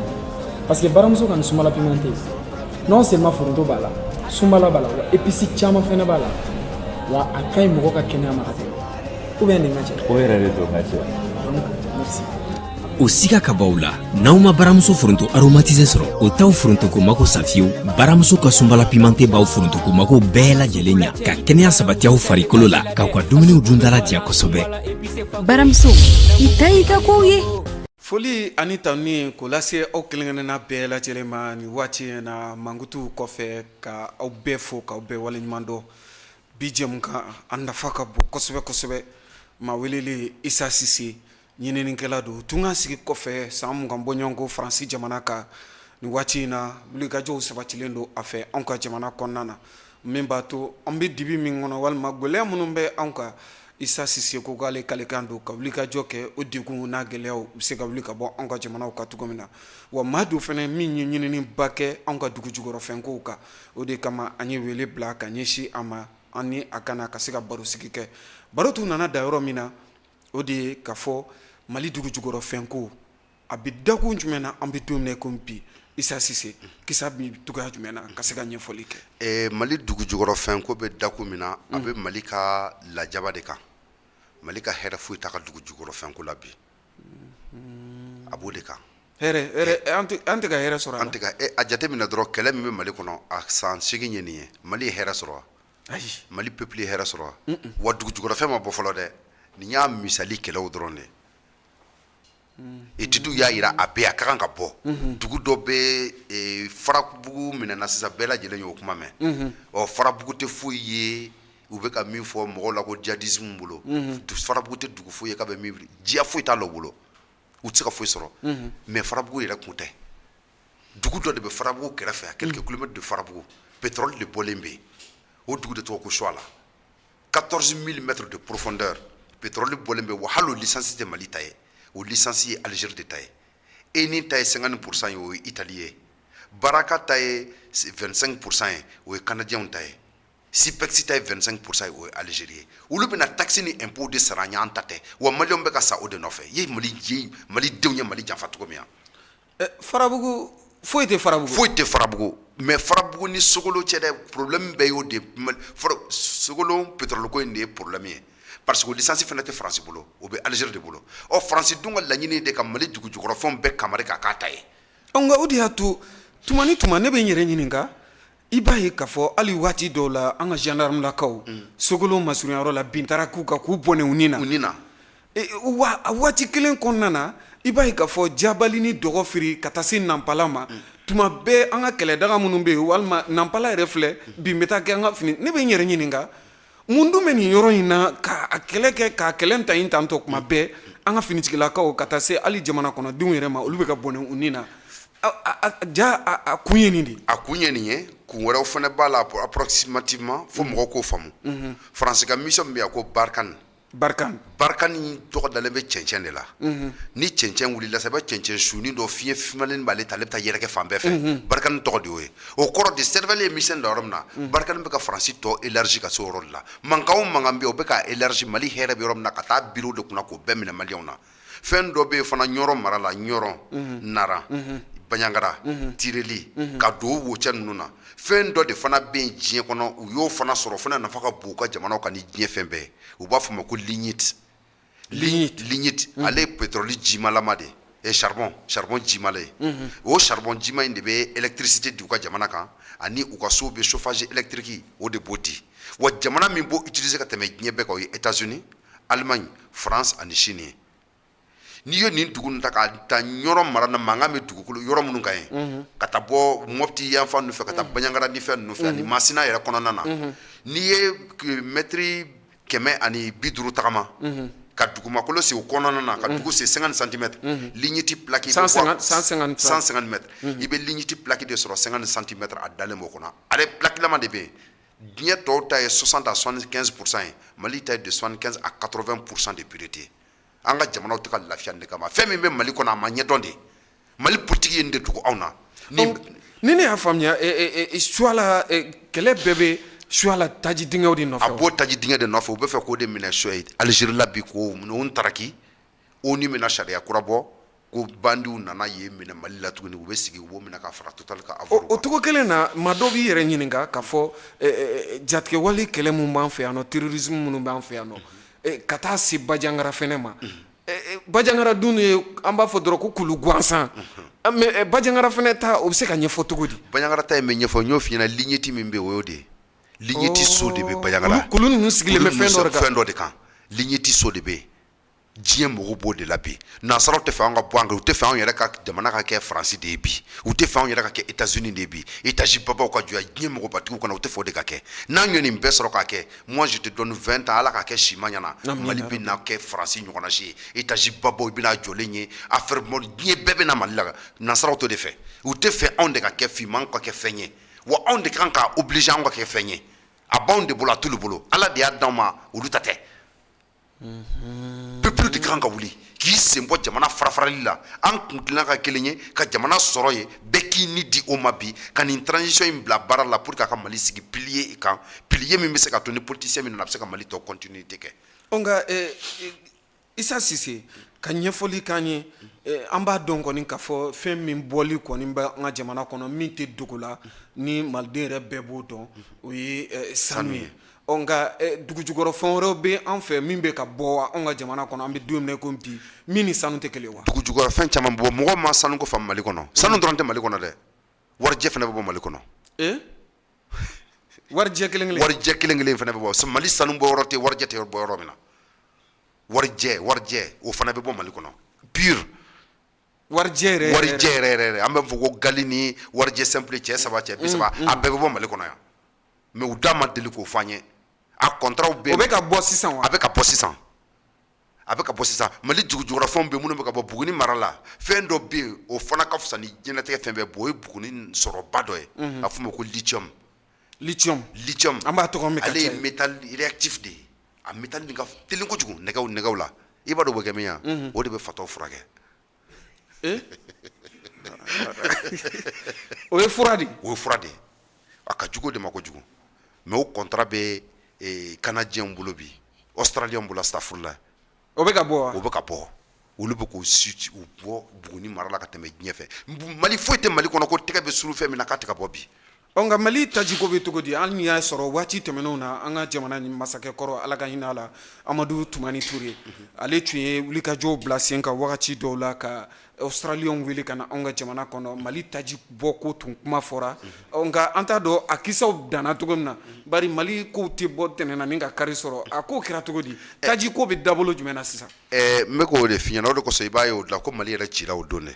parce que baramuso ka nin sumala pimenté non seulement foronto b'a la sumala b'a la wa épices caman fɛnɛ b'a la wa a ka ɲi mɔgɔ ka kɛnɛya ma ka tɛmɛ ou bien nin ka cɛ O yɛrɛ de don ka cɛ. Merci. O siga ka b'aw la n'aw ma baramuso foronto aromatisé sɔrɔ o t'aw forontoko mago sa fiyewu baramuso ka sunbala pimenté b'aw forontoko mago bɛɛ lajɛlen ɲa ka kɛnɛya sabati aw farikolo la k'aw ka dumuniw dundala diya kosɛbɛ baramuso i ta i ka kow ye foli ani tani k'o lase aw kelenkelenna bɛɛ lajɛlen ma nin waati in na mankutu kɔfɛ ka aw bɛɛ fo k'aw bɛɛ waleɲuman dɔn bi jɛmukan a nafa ka bon kosɛbɛ kosɛbɛ maa weleli Issa Sise ɲininikɛla don tun ka sigi kɔfɛ san 20 bɔɲɔgɔnko Faransi jamana kan nin waati in na wulikajɔw sabatilen don a fɛ anw ka jamana kɔnɔna na min b'a to an bɛ dibi min kɔnɔ walima gɛlɛya minnu bɛ anw kan Issa Sise ko k'ale kalekan don ka wulikajɔ kɛ o degun n'a gɛlɛyaw bɛ se ka wuli ka bɔ anw ka jamanaw kan cogo min na wa maa dɔ fana min ye ɲininiba kɛ anw ka dugu jukɔrɔ fɛnkow kan o de kama an ye wele bila ka ɲɛsin a ma an ni a kana ka se ka baro sigi kɛ baro tun nana da yɔrɔ min na o de ye ka fɔ Mali dugu jukɔrɔ fɛnko a bɛ dakun jumɛn na an bɛ don min na ko bi Issa Sise kisa bi togoya jumɛn na ka se ka ɲɛfɔli kɛ Mali dugu jukɔrɔ fɛnko bɛ dakun min na a bɛ Mali ka lajaba de kan Mali ka hɛrɛ foyi t'a ka dugu jukɔrɔ fɛnko la bi a b'o de kan hɛrɛ an tɛ ka hɛrɛ sɔrɔ an tɛ ka a jate minɛ dɔrɔn kɛlɛ min bɛ Mali kɔnɔ a san 8 ye nin ye Mali ye hɛrɛ sɔrɔ wa ayi Mali peuple ye hɛrɛ sɔrɔ wa wa dugu jukɔrɔ fɛn ma bɔ fɔlɔ dɛ nin y'a misali kɛlɛw dɔrɔn de études y'a yira a bɛɛ a ka kan ka bɔ dugu dɔ bɛ farabugu minɛna sisan bɛɛ lajɛlen y'o kuma mɛn ɔ farabugu tɛ foyi ye u bɛ ka min fɔ mɔgɔw la ko djihadisme bolo farabugu tɛ dugu foyi ye k'a bɛ min wuli diya foyi t'a la bolo u tɛ se ka foyi sɔrɔ mais farabugu yɛrɛ kun tɛ dugu dɔ de bɛ farabugu kɛrɛfɛ a quelques kilomètres de farabugu pétrole de bɔlen bɛ yen o dugu de tɔgɔ ko Choila 14 000 mètres de profondeur pétrole bɔlen bɛ wa hali o licence tɛ Mali ta ye o licence ye Algérie de ta ye Eni ta ye 50% ye o ye Italie ye Baraka ta ye 25% ye o ye Canadiens ta ye Sipex ta ye 25% ye o ye Algérie ye olu bɛna taxe ni impôt de sara ɲan ta tɛ wa Maliens bɛ ka sa o de nɔfɛ ye Mali denw ye Mali janfa cogo min Farabugu foyi tɛ Farabugu mais Farabugu ni Sogolo cɛ dɛ problème bɛɛ y'o de Sogolo pétrole ko in de ye problème ye parce que licence fana tɛ France bolo o bɛ Algérie de bolo France dun ka laɲini de ka Mali dugu jukɔrɔfɛnw bɛɛ kamari ka k'a ta ye nka o de y'a to tuma ni tuma ne bɛ n yɛrɛ ɲininka i b'a ye k'a fɔ hali waati dɔw la an ka gendarme lakaw Sogolo masurunyɔrɔ la bin taara k'u kan k'u bɔnɛ u nin na wa a waati kelen kɔnɔna na i b'a ye k'a fɔ Jabali ni Dɔgɔfiri ka taa se Nampala ma tuma bɛɛ an ka kɛlɛdaga minnu bɛ yen walima Nampala yɛrɛ filɛ bin bɛ taa kɛ an ka fini ne bɛ n yɛrɛ ɲininka mun dun bɛ nin yɔrɔ in na k'a kɛlɛ kɛ k'a kɛlɛ ta in tantɔ tuma bɛɛ an ka finitigilakaw ka taa se hali jamana kɔnɔdenw yɛrɛ ma olu bɛ ka bɔnɛ u nin na ja a kun ye nin de a kun ye nin ye kun wɛrɛw fana b'a la approximativement fo mɔgɔw k'o faamu France ka mission bɛ yan ko Barkhane tɔgɔ dalen bɛ cɛncɛn de la ni cɛncɛn wulila sa i bɛ cɛncɛn suuni dɔ fiɲɛ fimalen b'ale ta ale bɛ taa yɛrɛkɛ fan bɛɛ fɛ Barkhane tɔgɔ de y'o ye o kɔrɔ de cercle ye mission da yɔrɔ min na Barkhane bɛ ka France tɔ élargi ka se o yɔrɔ de la mankan o mankan bɛ yen o bɛ ka élargi Mali hɛrɛ bɛ yɔrɔ min na ka taa bureau de kunna k'o bɛɛ minɛ Maliens na fɛn dɔ bɛ yen fana Ɲɔrɔ mara la Ɲɔrɔ Nara Baɲangara Tireli ka don Wocɛ ninnu na fɛn dɔ de fana bɛ yen diɲɛ kɔnɔ u y'o fana sɔrɔ fana nafa ka bon u ka jamanaw kan ni diɲɛ fɛn bɛɛ u b'a fɔ ma ko lignite ale ye pétrole jimalama de charbon jimala ye o charbon jima in de bɛ électricité di u ka jamana kan ani u ka sow bɛ chauffage électrique o de b'o di wa jamana min b'o utiliser ka tɛmɛ diɲɛ bɛɛ kan o ye États-Unis Allemagne France ani Chine ye n'i ye nin dugu ta ka taa Ɲɔrɔ mara na mankan bɛ dugukolo yɔrɔ minnu kan ye ka taa bɔ Mopti yanfan ninnu fɛ ka taa Baɲangara ni fɛn ninnu fɛ ani Masina yɛrɛ kɔnɔna na n'i ye mètre 150 tagama ka dugumakolo sigi o kɔnɔna na ka dugu se 50 cm lignite plaque 150 mètres i bɛ lignite plaque de sɔrɔ 50 cm a dalen b'o kɔnɔ ale plaque lama de bɛ yen diɲɛ tɔw ta ye 60 à 75% ye Mali ta ye de 75 à 80% de pureté an ka jamanaw tɛ ka lafiya nin de kama fɛn min bɛ Mali kɔnɔ a ma ɲɛdɔn de Mali politique ye nin de tugu anw na ni ne y'a faamuya Choila kɛlɛ bɛɛ bɛ Choila taji dingɛw de nɔfɛ a b'o taji dingɛ de nɔfɛ u bɛ fɛ k'o de minɛ Algérie la bi ko n'o taraki o ni mina sariya kura bɔ ko bandiw nana ye minɛ Mali la tuguni u bɛ sigi u b'o minɛ ka fara Total ka avolo o cogo kelen na maa dɔw b'i yɛrɛ ɲininka k'a fɔ jatigɛwale kɛlɛ mun b'an fɛ yan nɔ terrorisme minnu b'an fɛ yan nɔ ka taa se Bajangra fɛnɛ ma Bajangra dun ye an b'a fɔ dɔrɔn ko kulu gansan mais Bajangra fɛnɛ ta o bɛ se ka ɲɛfɔ cogo di Bajangra ta ye mɛ ɲɛfɔ n y'o f'i ɲɛna lignite min bɛ o y'o de ye lignite so de bɛ Bajangra kulu ninnu sigilen bɛ fɛn dɔ de kan lignite so de bɛ yen diɲɛ mɔgɔw b'o de la bi nansaraw tɛ fɛ an ka bɔ an kan u tɛ fɛ anw yɛrɛ ka jamana ka kɛ France de ye bi u tɛ fɛ anw yɛrɛ ka kɛ États-Unis de ye bi étage babaw ka jɔ diɲɛ mɔgɔbatigiw kɔnɔ u tɛ fɛ o de ka kɛ n'an ye nin bɛɛ sɔrɔ k'a kɛ moi je te donne 20 ans ala ka kɛ si ma ɲɛna Mali bɛ na kɛ France ɲɔgɔnna si ye étage babaw i bɛna jɔlen ye affaire diɲɛ bɛɛ bɛ na Mali la nansaraw t'o de fɛ u tɛ fɛ anw de ka kɛ finman anw ka kɛ fɛn ye wa anw de kan ka obliger anw ka kɛ fɛn ye a b'anw de bolo a t'olu bolo ala de y'a d'anw ma olu ta tɛ peuple de kan ka wuli k'i sen bɔ jamana farafarali la an kun tilan ka kelen ye ka jamana sɔrɔ ye bɛɛ k'i ni di o ma bi ka nin transition in bila baara la pour que a ka Mali sigi pilier kan pilier min bɛ se ka to ni politicien min nana a bɛ se ka Mali tɔ continuité kɛ nka Issa Cissé ka ɲɛfɔli k'an ye an b'a dɔn kɔni k'a fɔ fɛn min bɔli kɔni bɛ an ka jamana kɔnɔ min tɛ dogo la ni maliden yɛrɛ bɛɛ b'o dɔn o ye sanu ye nka dugu jukɔrɔ fɛn wɛrɛw bɛ an fɛ min bɛ ka bɔ an ka jamana kɔnɔ an bɛ don min na ko bi min ni sanu tɛ kelen wa dugu jukɔrɔ fɛn caman bɔ mɔgɔw ma sanu ko faamu Mali kɔnɔ sanu dɔrɔn tɛ Mali kɔnɔ dɛ warijɛ fana bɛ bɔ Mali kɔnɔ warijɛ kelen fana bɛ bɔ Mali sanu bɔ yɔrɔ tɛ warijɛ tɛ bɔ yɔrɔ min na warijɛ o fana bɛ bɔ Mali kɔnɔ pure warijɛ yɛrɛ an bɛ fɔ ko gali ni warijɛ simple cɛ 3 cɛ 30 a bɛɛ bɛ bɔ Mali kɔnɔ yan mais u da ma deli k'o fɔ an ye a contrat be o be ka bɔ sisan wa a be ka bɔ sisan Mali jugujugura fɛnw be minnu be ka bɔ Buguni mara la fɛn dɔ be yen o fana ka fisa ni diɲɛlatigɛ fɛn bɛɛ o ye Buguni sɔrɔba dɔ ye a fɔ ma ko lithium an b'a tɔgɔ min ka ale ye métal réactif de ye a métal nin ka teli kojugu nɛgɛw la i b'a dɔn o bɛ kɛ min ya o de bɛ fataw furakɛ o ye fura de a ka jugu de ma kojugu mais o contrat bɛ canadien bolo bi australien bolo astafurla o bɛ ka bɔ olu bɛ k'o bɔ Buguni mara la ka tɛmɛ diɲɛ fɛ Mali foyi tɛ Mali kɔnɔ ko tɛgɛ bɛ suru fɛn min na k'a tɛ ka bɔ bi nka Mali tajiko bɛ cogo di hali ni y'a sɔrɔ waati tɛmɛnenw na an ka jamana masakɛ kɔrɔ Ala ka hinɛ a la Amadu Tumani Ture ale tun ye wulikajɔw bila sen kan wagati dɔw la ka australiens wele ka na anw ka jamana kɔnɔ Mali taji bɔ ko tun kuma fɔra nka an t'a dɔn a kisaw danna cogo min na bari Mali kow tɛ bɔ tɛnɛnna ni ka kari sɔrɔ a kow kɛra cogo di taji ko bɛ dabolo jumɛn na sisan n bɛ k'o de f'i ɲɛna o de kosɔn i b'a ye o la ko Mali yɛrɛ cira o don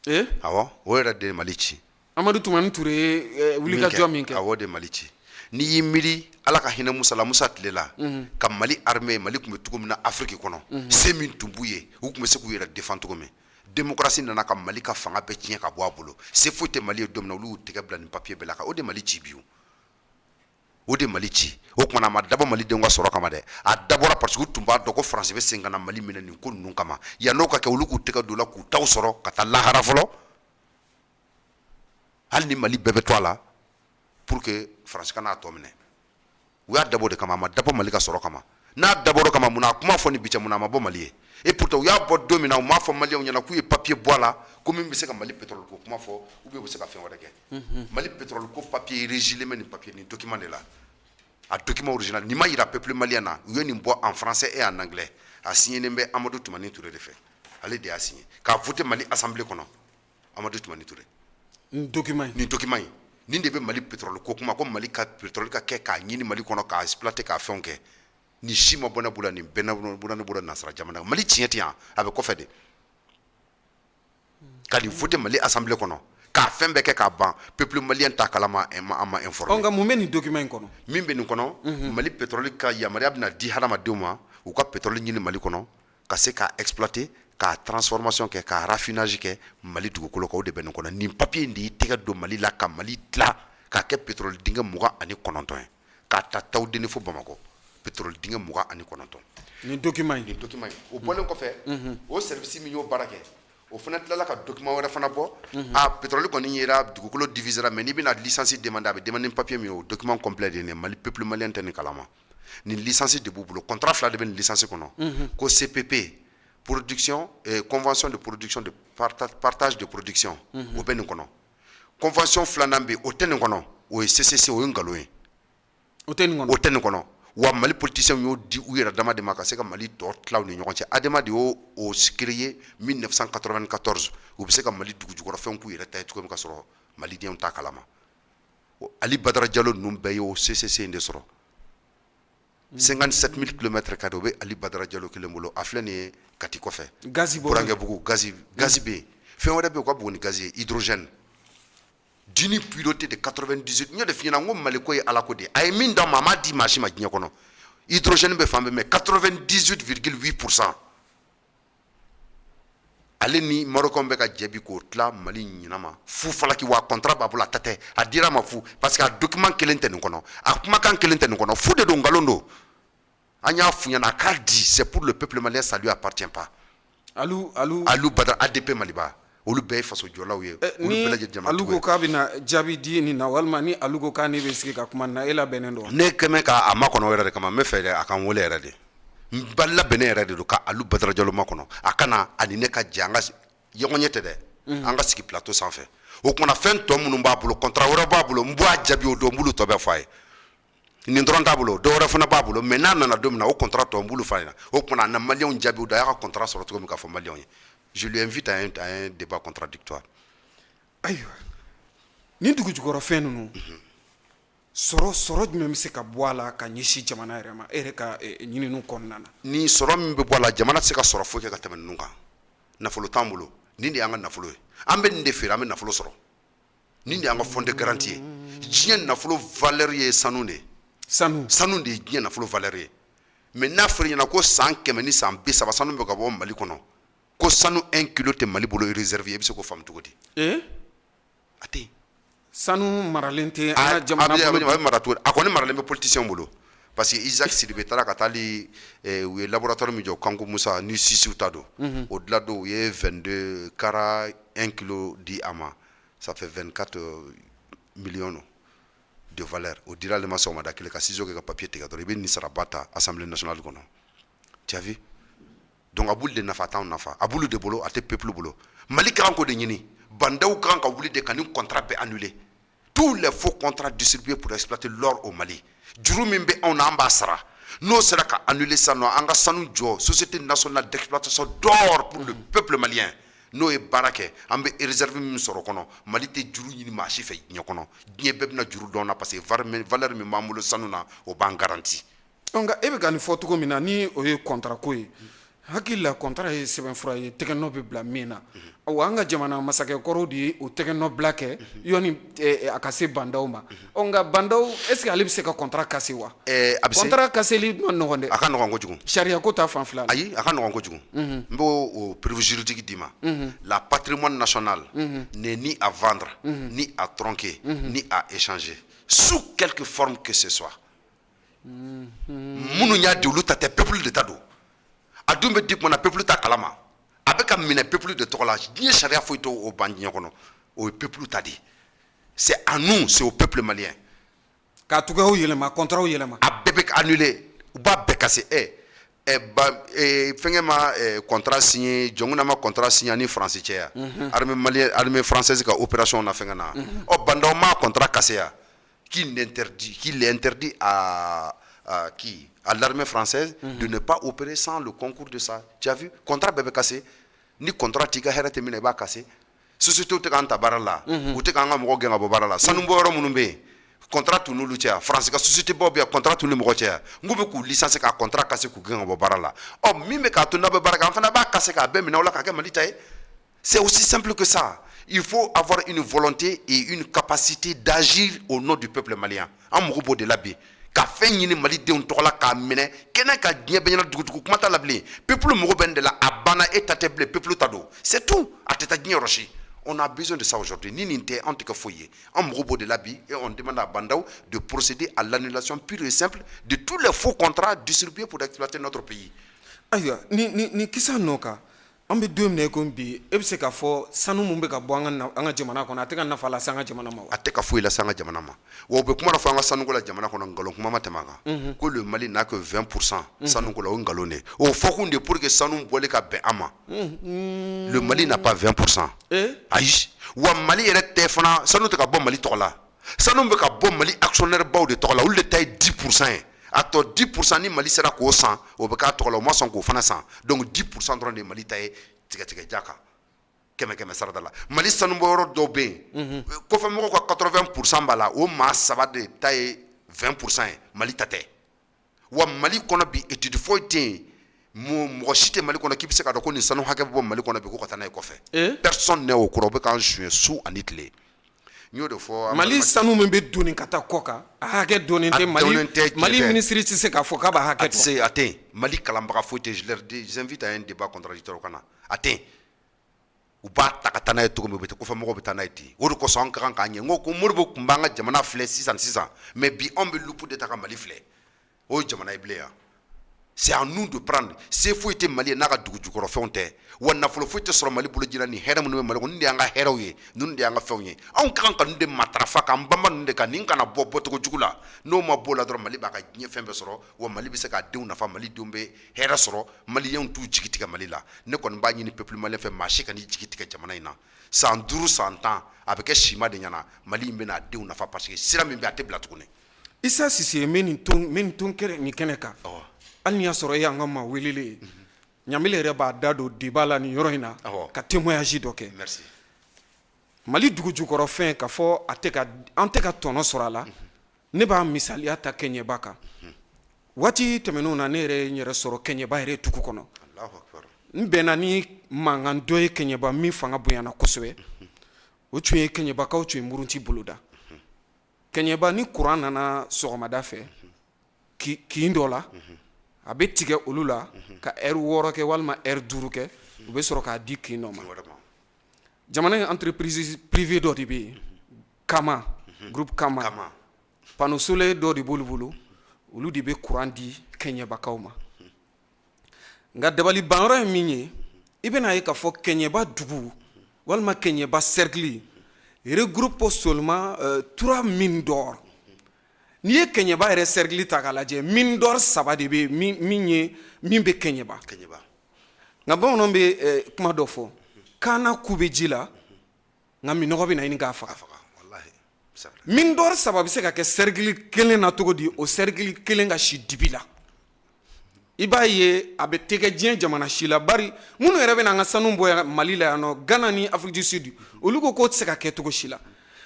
dɛ awɔ o yɛrɛ de ye Mali ci Amadu Tumani Ture ye wulikajɔ min kɛ awɔ de Mali ci n'i y'i miiri Ala ka hinɛ Musa tile la ka Mali armée Mali tun bɛ cogo min na Afrique kɔnɔ se min tun b'u ye u tun bɛ se k'u yɛrɛ défendre cogo min démocratie nana ka Mali ka fanga bɛɛ tiɲɛ ka bɔ a bolo se foyi tɛ Mali ye don min na olu y'u tɛgɛ bila nin papier bɛɛ la o de Mali ci bi o de Mali ci o kumana a ma dabɔ Malidenw ka sɔrɔ kama dɛ a dabɔra parce que u tun b'a dɔn ko France bɛ segin ka na Mali minɛ nin ko ninnu kama yan'o ka kɛ olu k'u tɛgɛ don la k'u taw sɔrɔ ka taa lahara fɔlɔ hali ni Mali bɛɛ bɛ to a la pour que France kana a tɔ minɛ u y'a dabɔ de kama a ma dabɔ Mali ka sɔrɔ kama n'a dabɔra kama mun na a kuma fɔ ni bi cɛ mun na a ma bɔ Mali ye et pourtant u y'a bɔ don min na u m'a fɔ Maliens ɲɛna k'u ye papier bɔ a la ko min bɛ se ka Mali pétrole ko kuma fɔ ou bien u bɛ se ka fɛn wɛrɛ kɛ Mali pétrole ko papier régulé ni papier ni document de la a document original ni ma yira peuple malien na u ye nin bɔ en français et en anglais a signé bɛ Amadou Tumani Ture de fɛ ale de y'a signé k'a voté Mali assemblée kɔnɔ Amadou Tumani Ture nin document in nin de bɛ Mali pétrole ko kuma ko Mali ka pétrole ka kɛ k'a ɲini Mali kɔnɔ k'a exploiter k'a fɛnw kɛ ni si ma bɔ ne bolo nin bɛɛ ne bolo nasara jamana Mali tiɲɛ tɛ yan a bɛ kɔfɛ de ka nin voté Mali assemblée kɔnɔ k'a fɛn bɛɛ kɛ k'a ban peuple malien ta kalama an ma informer nka mun bɛ nin document in kɔnɔ min bɛ nin kɔnɔ Mali pétrole ka yamaruya bɛna di hadamadenw ma u ka pétrole ɲini Mali kɔnɔ ka se k'a exploiter k'a transformation kɛ k'a raffinage kɛ Mali dugukolo kan o de bɛ nin kɔnɔ nin papier in de y'i tɛgɛ don Mali la ka Mali dilan k'a kɛ pétrole dingɛ 29 ye k'a ta Tawudeni fo Bamakɔ pétrole dingɛ 29 nin document in o bɔlen kɔfɛ o service min y'o baara kɛ o fana tilala ka document wɛrɛ fana bɔ a pétrole kɔni yera dugukolo divisera mais n'i bɛna licence demander a bɛ demander papier min ye o document complet de ye Mali peuple malien tɛ nin kalama nin licence de b'u bolo contrat fila de bɛ nin licence kɔnɔ ko CPP production convention de production de partage de production o bɛ nin kɔnɔ convention filanan bɛ o tɛ nin kɔnɔ o ye CCC o ye nkalon ye o tɛ nin kɔnɔ wa Mali politiciens y'o di u yɛrɛ dama de ma ka se ka Mali tɔ tilaw ni ɲɔgɔn cɛ adama de y'o créé 1994 u bɛ se ka Mali dugujukɔrɔfɛnw k'u yɛrɛ ta ye cogo min ka sɔrɔ Malidenw t'a kalama Ali Badara Diallo ninnu bɛɛ y'o CCC in de sɔrɔ 57 000 km² o bɛ Ali Badara Diallo kelen bolo a filɛ nin ye Kati kɔfɛ Burankɛbugu gazi bɛ yen fɛn wɛrɛ bɛ yen u ka bon ni gazi ye hydrogène d'une pureté de 98 n y'o de f'i ɲɛna n ko Mali ko ye Ala ko de ye a ye min d'an ma a m'a di maa si ma diɲɛ kɔnɔ hydrogène bɛ fan bɛɛ mais 98,8% ale ni Marocain bɛ ka jɛ k'o tila Mali ɲinama fu falaki wa contrat b'a bolo a ta tɛ a dira ma fu parce que a document kelen tɛ nin kɔnɔ a kumakan kelen tɛ nin kɔnɔ fu de don nkalon don an y'a f'u ɲɛna a k'a di c'est pour le peuple malien ça lui appartient pas Alou Badara ADP Maliba olu bɛɛ ye faso jɔlaw ye olu bɛɛ lajɛlen jamana Alou ko k'a bɛna jaabi di nin na walima ni Alou ko k'a ne bɛ sigi ka kuma na e labɛnnen don ne kɛmɛ k'a makɔnɔ yɛrɛ de kama n bɛ fɛ dɛ a ka n wele yɛrɛ de n ba labɛnnen yɛrɛ de don ka Alou Badara Diallo makɔnɔ a kana ani ne ka jɛ an ka ɲɔgɔn ɲɛ tɛ dɛ an ka sigi plateau sanfɛ o kumana fɛn tɔ minnu b'a bolo contrat wɛrɛ b'a bolo n b'a jaabi o don n b'olu tɔ bɛɛ fɔ a ye nin dɔrɔn t'a bolo dɔw wɛrɛ fana b'a bolo mais n'a nana don min na o contrat tɔ n b'olu fɔ a ɲɛna o kumana a na Maliens jaabi o don a y'a ka contrat sɔrɔ cogo min k'a fɔ Maliens ye je lui invite à un débat contradictoire ayiwa nin dugujukɔrɔfɛn ninnu sɔrɔ jumɛn bɛ se ka bɔ a la ka ɲɛsin jamana yɛrɛ ma e yɛrɛ ka ɲininiw kɔnɔna na ni sɔrɔ min bɛ bɔ a la jamana tɛ se ka sɔrɔ foyi kɛ ka tɛmɛ ninnu kan nafolo t'an bolo nin de y'an ka nafolo ye an bɛ nin de feere an bɛ nafolo sɔrɔ nin de y'an ka fond de garantie ye diɲɛ nafolo valeur ye sanu de ye sanu de diɲɛ nafolo valeur ye mais n'a fɔra ɲɛna ko san 100 ni san 30 sanu bɛ ka bɔ Mali kɔnɔ ko sanu 1 kilo tɛ Mali bolo réserve i bɛ se k'o faamu cogo di a tɛ sanu maralen tɛ an ka jamana bolo a bɛ mara cogo di a kɔni maralen bɛ politicien bolo parce que Isaac Sidibe taara ka taa u ye laboratoire min jɔ Kanku Musa ni Sisiw ta don o dilan don u ye 22 kara 1 kilo di a ma ça fait 24 millions de valeur o dira ale ma sɔgɔmada kelen ka ciseau kɛ ka papier tigɛ dɔrɔn i bɛ nin saraba ta assemblée nationale kɔnɔ tu as vu donc a b'olu de nafa t'anw nafa a b'olu de bolo a tɛ peuple bolo Mali ka kan k'o de ɲini bandaw ka kan ka wuli de ka nin contrat bɛɛ annuler tous les faux contrats distribués pour exploiter l'or au Mali juru min bɛ anw na an b'a sara n'o sera ka annuler sisan nɔ an ka sanu jɔ société nationale d'exploitation d'or pour le peuple malien n'o ye baara kɛ an bɛ réserve min sɔrɔ kɔnɔ Mali tɛ juru ɲini maa si fɛ diɲɛ kɔnɔ diɲɛ bɛɛ bɛna juru dɔn na parce que valeur min b'an bolo sanu na o b'an garanti. nka e bɛ ka nin fɔ cogo min na ni o ye contrat ko ye hakili la contrat ye sɛbɛnfura ye tɛgɛnɔ bɛ bila min na wa an ka jamana masakɛkɔrɔw de ye o tɛgɛnɔ bila kɛ yanni a ka se bandaw ma nka bandaw est ce que ale bɛ se ka contrat casser wa contrat casseli ma nɔgɔn dɛ a ka nɔgɔn kojugu sariya ko ta fanfɛla la ayi a ka nɔgɔn kojugu n b'o o preuve juridique d'i ma la patrimoine national n'est ni à vendre ni à tronquer ni à échanger sous quelque forme que ce soit minnu y'a di olu ta tɛ peuple de ta don a dun bɛ di kuma na peuple ta kalama a bɛ ka minɛ peuple de tɔgɔ la diɲɛ sariya foyi t'o o ban diɲɛ kɔnɔ o ye peuple ta de c'est à nous c'est au peuple malien k'a cogoyaw yɛlɛma contrat yɛlɛma a bɛɛ bɛ annuler u b'a bɛɛ kase fɛnkɛ ma contrat signé jɔnkuna ma contrat signé ni France cɛ ya armée française ka opération na fɛnkɛ na bandaw ma contrat kase ya qui l'interdit à l'armée française de ne pas opérer sans le concours de ça. Tu as vu? Contrat bébé cassé. Ni contrat tika hera temine ba cassé. Société ou te kan ta barala. Ou te kan nga mo genga bo barala. Sanu bo ro munumbe. Contrat tu nulu tia. France ka société bo bia contrat tu le mo tia. Ngube ku licence ka contrat cassé ku genga bo barala. Oh mime ka tu na be baraka fana ba cassé ka be mina wala ka ke malita e. C'est aussi simple que ça. Il faut avoir une volonté et une capacité d'agir au nom du peuple malien. En morubo de labi. Ka fɛn ɲini malidenw tɔgɔ la k'a minɛ kɛnɛ ka diɲɛ bɛɛ ɲɛna dugudugu kuma t'a la bilen peuple mago bɛ nin de la a banna e ta tɛ bilen peuple ta don c'est tout a tɛ taa diɲɛ yɔrɔ si on a besoin de ça aujourd'hui ni nin tɛ anw tɛ kɛ foyi ye an mago b'o de la bi et on demande à bandaw de procéder à l'annulation pure et simple de tous les faux contrats distribués pour exploiter notre pays. ayiwa ni kisa nɔ kan an bɛ don min na ko bi e bɛ se k'a fɔ sanu min bɛ ka bɔ an ka jamana kɔnɔ a tɛ ka nafa lase an ka jamana ma wa. a tɛ ka foyi lase an ka jamana ma wa u bɛ kuma dɔ fɔ an ka sanuko la jamana kɔnɔ nkalon kuma ma tɛmɛ a kan ko le Mali n'a que 20% sanuko la o ye nkalon de ye o fɔkun de pour que sanu bɔli ka bɛn an ma le Mali n'a pas 20% ayi wa Mali yɛrɛ tɛ fana sanu tɛ ka bɔ Mali tɔgɔ la sanu bɛ ka bɔ Mali actionnaire baw de tɔgɔ la olu de ta ye 10% ye a tɔ 10% ni Mali sera k'o san o bɛ k'a tɔgɔ la o ma sɔn k'o fana san donc 10% dɔrɔn de Mali ta ye tigɛ ja kan kɛmɛ sarada la Mali sanubɔyɔrɔ dɔw bɛ yen kɔfɛmɔgɔw ka 80% b'a la o maa 3 de ta ye 20% ye Mali ta tɛ wa Mali kɔnɔ bi étude foyi tɛ yen mɔgɔ si tɛ Mali kɔnɔ k'i bɛ se k'a dɔn ko nin sanu hakɛ bɛ bɔ Mali kɔnɔ bi ko ka taa n'a ye kɔfɛ personne n'est au courant o bɛ k'an suɲɛ su ani tile n y'o de fɔ Mali sanu min bɛ donni ka taa kɔ kan a hakɛ dɔnnen tɛ Mali ministre tɛ se k'a fɔ k'a b'a hakɛ dɔn a tɛ yen Mali kalanbaga foyi tɛ j'invite à un débat contradictoire o ka na a tɛ yen u b'a ta ka taa n'a ye cogo min u bɛ taa kɔfɛ mɔgɔw bɛ taa n'a ye ten o de kosɔn an ka kan k'an ɲɛ n ko ko Modibo tun b'an ka jamana filɛ sisan mais bi anw bɛ lupu de ta ka Mali filɛ o ye jamana ye bilen yan c'est à nous de prendre se foyi tɛ Mali ye n'a ka dugu jukɔrɔfɛnw tɛ wa nafolo foyi tɛ sɔrɔ Mali bolo jira ni hɛrɛ minnu bɛ Mali kɔnɔ nin de y'an ka hɛrɛw ye ninnu de y'an ka fɛnw ye anw ka kan ka nin de matarafa k'an banba ninnu de kan nin kana bɔ bɔcogo jugu la n'o ma bɔ o la dɔrɔn Mali b'a ka diɲɛ fɛn bɛɛ sɔrɔ wa Mali bɛ se k'a denw nafa Malidenw bɛ hɛrɛ sɔrɔ Maliyɛnw t'u jigi tigɛ Mali la ne kɔni b'a ɲini peuple malien fɛ maa si ka n'i jigi tigɛ jamana in na san 5 san 10 a bɛ kɛ sima de ɲɛna Mali in bɛna a denw nafa parce que sira min bɛ a tɛ bila tuguni. Issa Sise min nin ton kɛra nin kɛnɛ kan hali ni y'a sɔrɔ e y'an ka maa welelen ye Ɲamile yɛrɛ b'a da don débat la nin yɔrɔ in na ka témoignage dɔ kɛ Mali dugu jukɔrɔ fɛn k'a fɔ an tɛ ka tɔnɔ sɔrɔ a la ne b'a misaliya ta Kɛɲɛba kan waati tɛmɛnenw na ne yɛrɛ n yɛrɛ sɔrɔ Kɛɲɛba yɛrɛ dugu kɔnɔ n bɛnna ni mankan dɔ ye Kɛɲɛba min fanga bonyana kosɛbɛ o tun ye Kɛɲɛbakaw tun ye muruti boloda Kɛɲɛba ni courant nana sɔgɔmada fɛ kin dɔ la a bɛ tigɛ olu la ka heure 6 kɛ walima heure 5 kɛ u bɛ sɔrɔ k'a di kin dɔ ma jamana in entreprise privée dɔ de bɛ yen Kama groupe Kama panneau solaire dɔ de b'olu bolo olu de bɛ courant di kɛɲɛbakaw ma nka dabali banyɔrɔ ye min ye i bɛna ye k'a fɔ kɛɲɛba dugu walima kɛɲɛba cercle regroupe seulement 3 mines d'or n'i ye kɛɲɛba yɛrɛ cercle ta k'a lajɛ mine d'or 3 de bɛ min bɛ kɛɲɛba nka bamananw bɛ kuma dɔ fɔ kaana ku bɛ ji la nka minɔgɔ bɛ na ɲini k'a faga mine d'or 3 bɛ se ka kɛ cercle kelen na cogo di o cercle kelen ka si dibi la i b'a ye a bɛ tɛgɛ diɲɛ jamana si la bari minnu yɛrɛ bɛ na an ka sanu bɔ Mali la yan nɔ Ghana ni Afrique du Sud olu ko k'o tɛ se ka kɛ cogo si la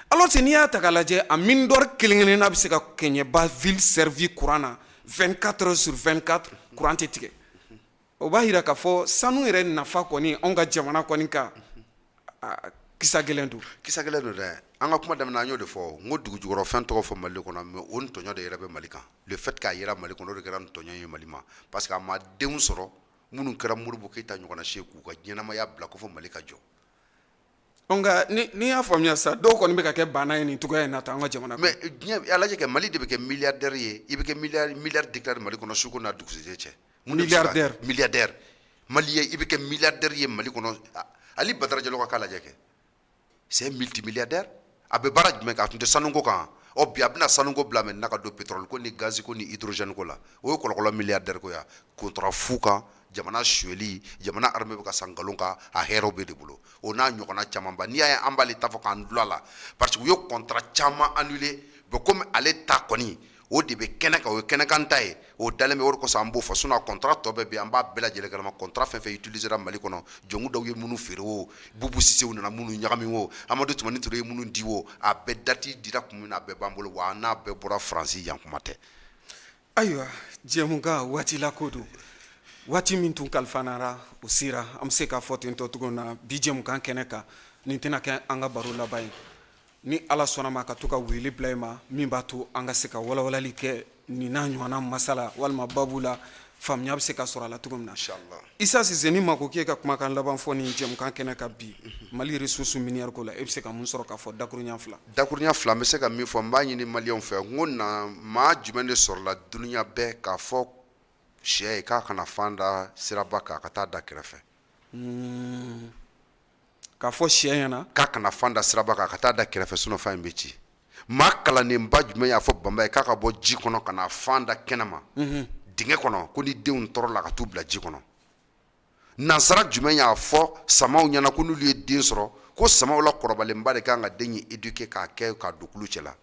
alors que n'i y'a ta k'a lajɛ a mine d'or kelen-kelenna bɛ se ka kɛɲɛba ville servi courant na 24 heures sur 24 courant tɛ tigɛ o b'a jira k'a fɔ sanu yɛrɛ nafa kɔni anw ka jamana kɔni ka kisa gɛlɛn don dɛ an ka kuma daminɛ an y'o de fɔ n ko dugu jukɔrɔ fɛn tɔgɔ fɔ Mali kɔnɔ mais o ntɔɲɔ de yɛrɛ bɛ Mali kan le fait k'a yera Mali kɔnɔ o de kɛra ntɔɲɔ ye Mali ma parce que a ma denw sɔrɔ minnu kɛra Modibo Keyita ɲɔgɔnna se k'u ka ɲɛnamaya bila ko fɔ Mali ka jɔ nka n'i y'a faamuya sa dɔw kɔni bɛ ka kɛ bana ye nin cogoya in na tan an ka jamana kɔnɔ mais diɲɛ a lajɛ kɛ Mali de bɛ kɛ milliardaire ye i bɛ kɛ milliard déclaré Mali kɔnɔ suko n'a dugusɛjɛ cɛ milliardaire Mali ye i bɛ kɛ milliardaire ye Mali kɔnɔ Ali Badara Jalo ka k'a lajɛ kɛ c'est multimilliardaire a bɛ baara jumɛn kɛ a tun tɛ sanuko kan bi a bɛna sanuko bila maintenant ka don pétrole ko ni gaz ko ni hydrogène ko la o ye kɔlɔkɔlɔ milliardaire ko ya contrat fu kan jamana sueli jamana armée bɛ ka san nkalon kan a hɛrɛw bɛ de bolo o n'a ɲɔgɔnna camanba n'i y'a ye an b'ale ta fɔ k'an dulon a la parce que u ye contrat caman annulé comme ale ta kɔni o de bɛ kɛnɛ kan o ye kɛnɛkan ta ye o dalen bɛ o de kosɔn an b'o fɔ sinon contrat tɔ bɛɛ bɛ yen an b'a bɛɛ lajɛlen kalama contrat fɛn fɛn utilisera Mali kɔnɔ jɔngu dɔw ye minnu feere o Bubu Sisew nana minnu ɲagami o Amadu Tumani Ture ye minnu di o a bɛɛ date dira kun min na a bɛɛ b'an bolo wa n'a bɛɛ bɔra Faransi yan kuma tɛ ayiwa jɛmukan waati la ko don waati min tun kalifanara o sera an bɛ se k'a fɔ ten tɔ cogo na bi jɛmukan kɛnɛ kan nin tɛna kɛ an ka baro laban ye ni Ala sɔnna ma ka to ka wele bila i ma min b'a to an ka se ka walawalali kɛ nin n'a ɲɔgɔnna masala walima babu la faamuya bɛ se ka sɔrɔ a la cogo min na Isa Sise ni ma ko k'e ka kumakan laban fɔ nin jɛmukan kɛnɛ kan bi Mali ressources minières ko la e bɛ se ka mun sɔrɔ k'a fɔ dakuruɲa fila n bɛ se ka min fɔ n b'a ɲini maliyɛnw fɛ n ko na maa jumɛn de sɔrɔla dunuya bɛɛ k'a fɔ sɛ ye k'a kana fan da siraba kan ka taa da kɛrɛfɛ k'a fɔ sɛ ɲɛna k'a kana fan da siraba kan ka taa da kɛrɛfɛ sinon fan in bɛ ci maa kalannenba jumɛn y'a fɔ Banba ye k'a ka bɔ ji kɔnɔ ka na fan da kɛnɛ ma dingɛ kɔnɔ ko ni denw tɔɔrɔ la ka t'u bila ji kɔnɔ nansara jumɛn y'a fɔ samaw ɲɛna ko n'olu ye den sɔrɔ ko samaw la kɔrɔbalenba de kan ka den in éduquer k'a kɛ k'a don kulu cɛ la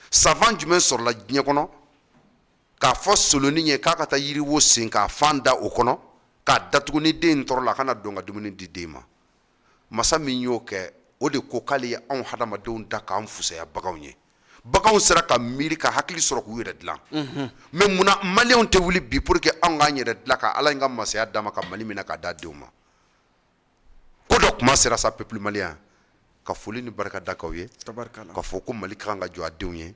savant jumɛn sɔrɔla diɲɛ kɔnɔ k'a fɔ solonin ye k'a ka taa yiriwo sen k'a fan da o kɔnɔ k'a datugu ni den in tɔɔrɔ la a kana don ka dumuni di den ma masa min y'o kɛ o de ko k'ale ye anw hadamadenw da k'an fusaya baganw ye baganw sera ka miiri ka hakili sɔrɔ k'u yɛrɛ dilan mais munna maliyɛnw tɛ wuli bi pour que anw k'an yɛrɛ dilan ka Ala in ka masaya d'a ma ka Mali minɛ k'a d'a denw ma ko dɔ kuma sera sa peuple malien ka foli ni barika da k'aw ye ka fɔ ko Mali ka kan ka jɔ a denw ye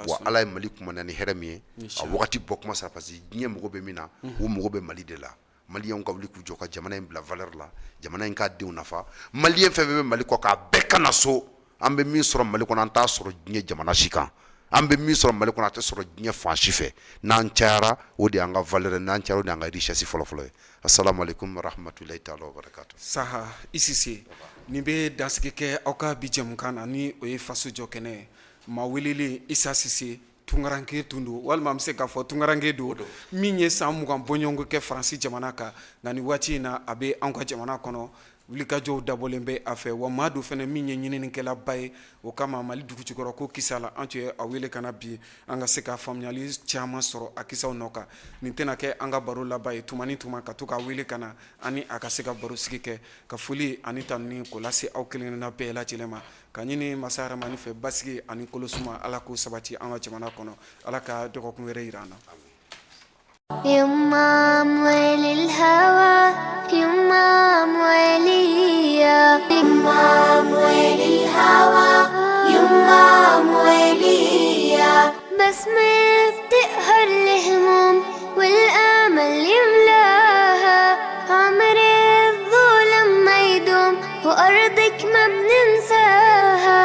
wa Ala ye Mali kumana ni hɛrɛ min ye a wagati bɔ kuma sera parce que diɲɛ mago bɛ min na o mago bɛ Mali de la maliyɛnw ka wuli k'u jɔ ka jamana in bila valeur la jamana in k'a denw nafa maliyɛn fɛn fɛn bɛ Mali kɔ k'a bɛɛ kana so an bɛ min sɔrɔ Mali kɔnɔ an t'a sɔrɔ diɲɛ jamana si kan an bɛ min sɔrɔ Mali kɔnɔ a tɛ sɔrɔ diɲɛ fan si fɛ n'an cayara o de y'an ka valeur n'an cayara o de y'an ka richesse fɔlɔfɔlɔ ye assalamu alaikum wa rahmatulahi ta'ala wa barakatuh Saha Isise nin bɛ dansigi kɛ aw ka bi jɛmukan na ni o ye faso jɔ kɛnɛ ye maa welelen Isa Sise tungaranke tun don walima an bɛ se k'a fɔ tungaranke don min ye san 20 bɔɲɔgɔnko kɛ Faransi jamana kan nka nin waati in na a bɛ anw ka jamana kɔnɔ wulikajɔw dabɔlen bɛ a fɛ wa maa dɔ fana min ye ɲininikɛlaba ye o kama Mali dugu jukɔrɔ ko kisa la an tun ye a wele ka na bi an ka se ka faamuyali caman sɔrɔ a kisaw nɔ kan nin tɛna kɛ an ka baro laban ye tuma ni tuma ka to k'a wele ka na ani a ka se ka baro sigi kɛ ka foli ani tanuni k'o lase aw kelenkelenna bɛɛ lajɛlen ma ka ɲini masa Rahamani fɛ basigi ani kolosuma Ala k'o sabati an ka jamana kɔnɔ Ala ka dɔgɔkun wɛrɛ yira an na يمام وللهوى يمام وليا يمام وللهوى يمام وليا بسمة بتقهر الهموم والآمل يملاها، عمر الظلم ما يدوم وأرضك ما بننساها.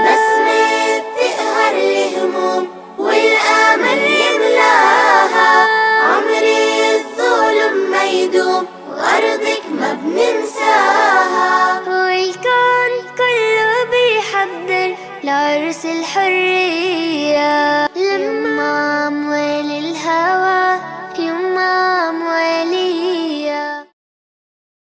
بسمة بتقهر الهموم والآمل يملاها، عمر الظلم ما يدوم وأرضك ما بننساها. والكون كله بيحضر لعرس الحرية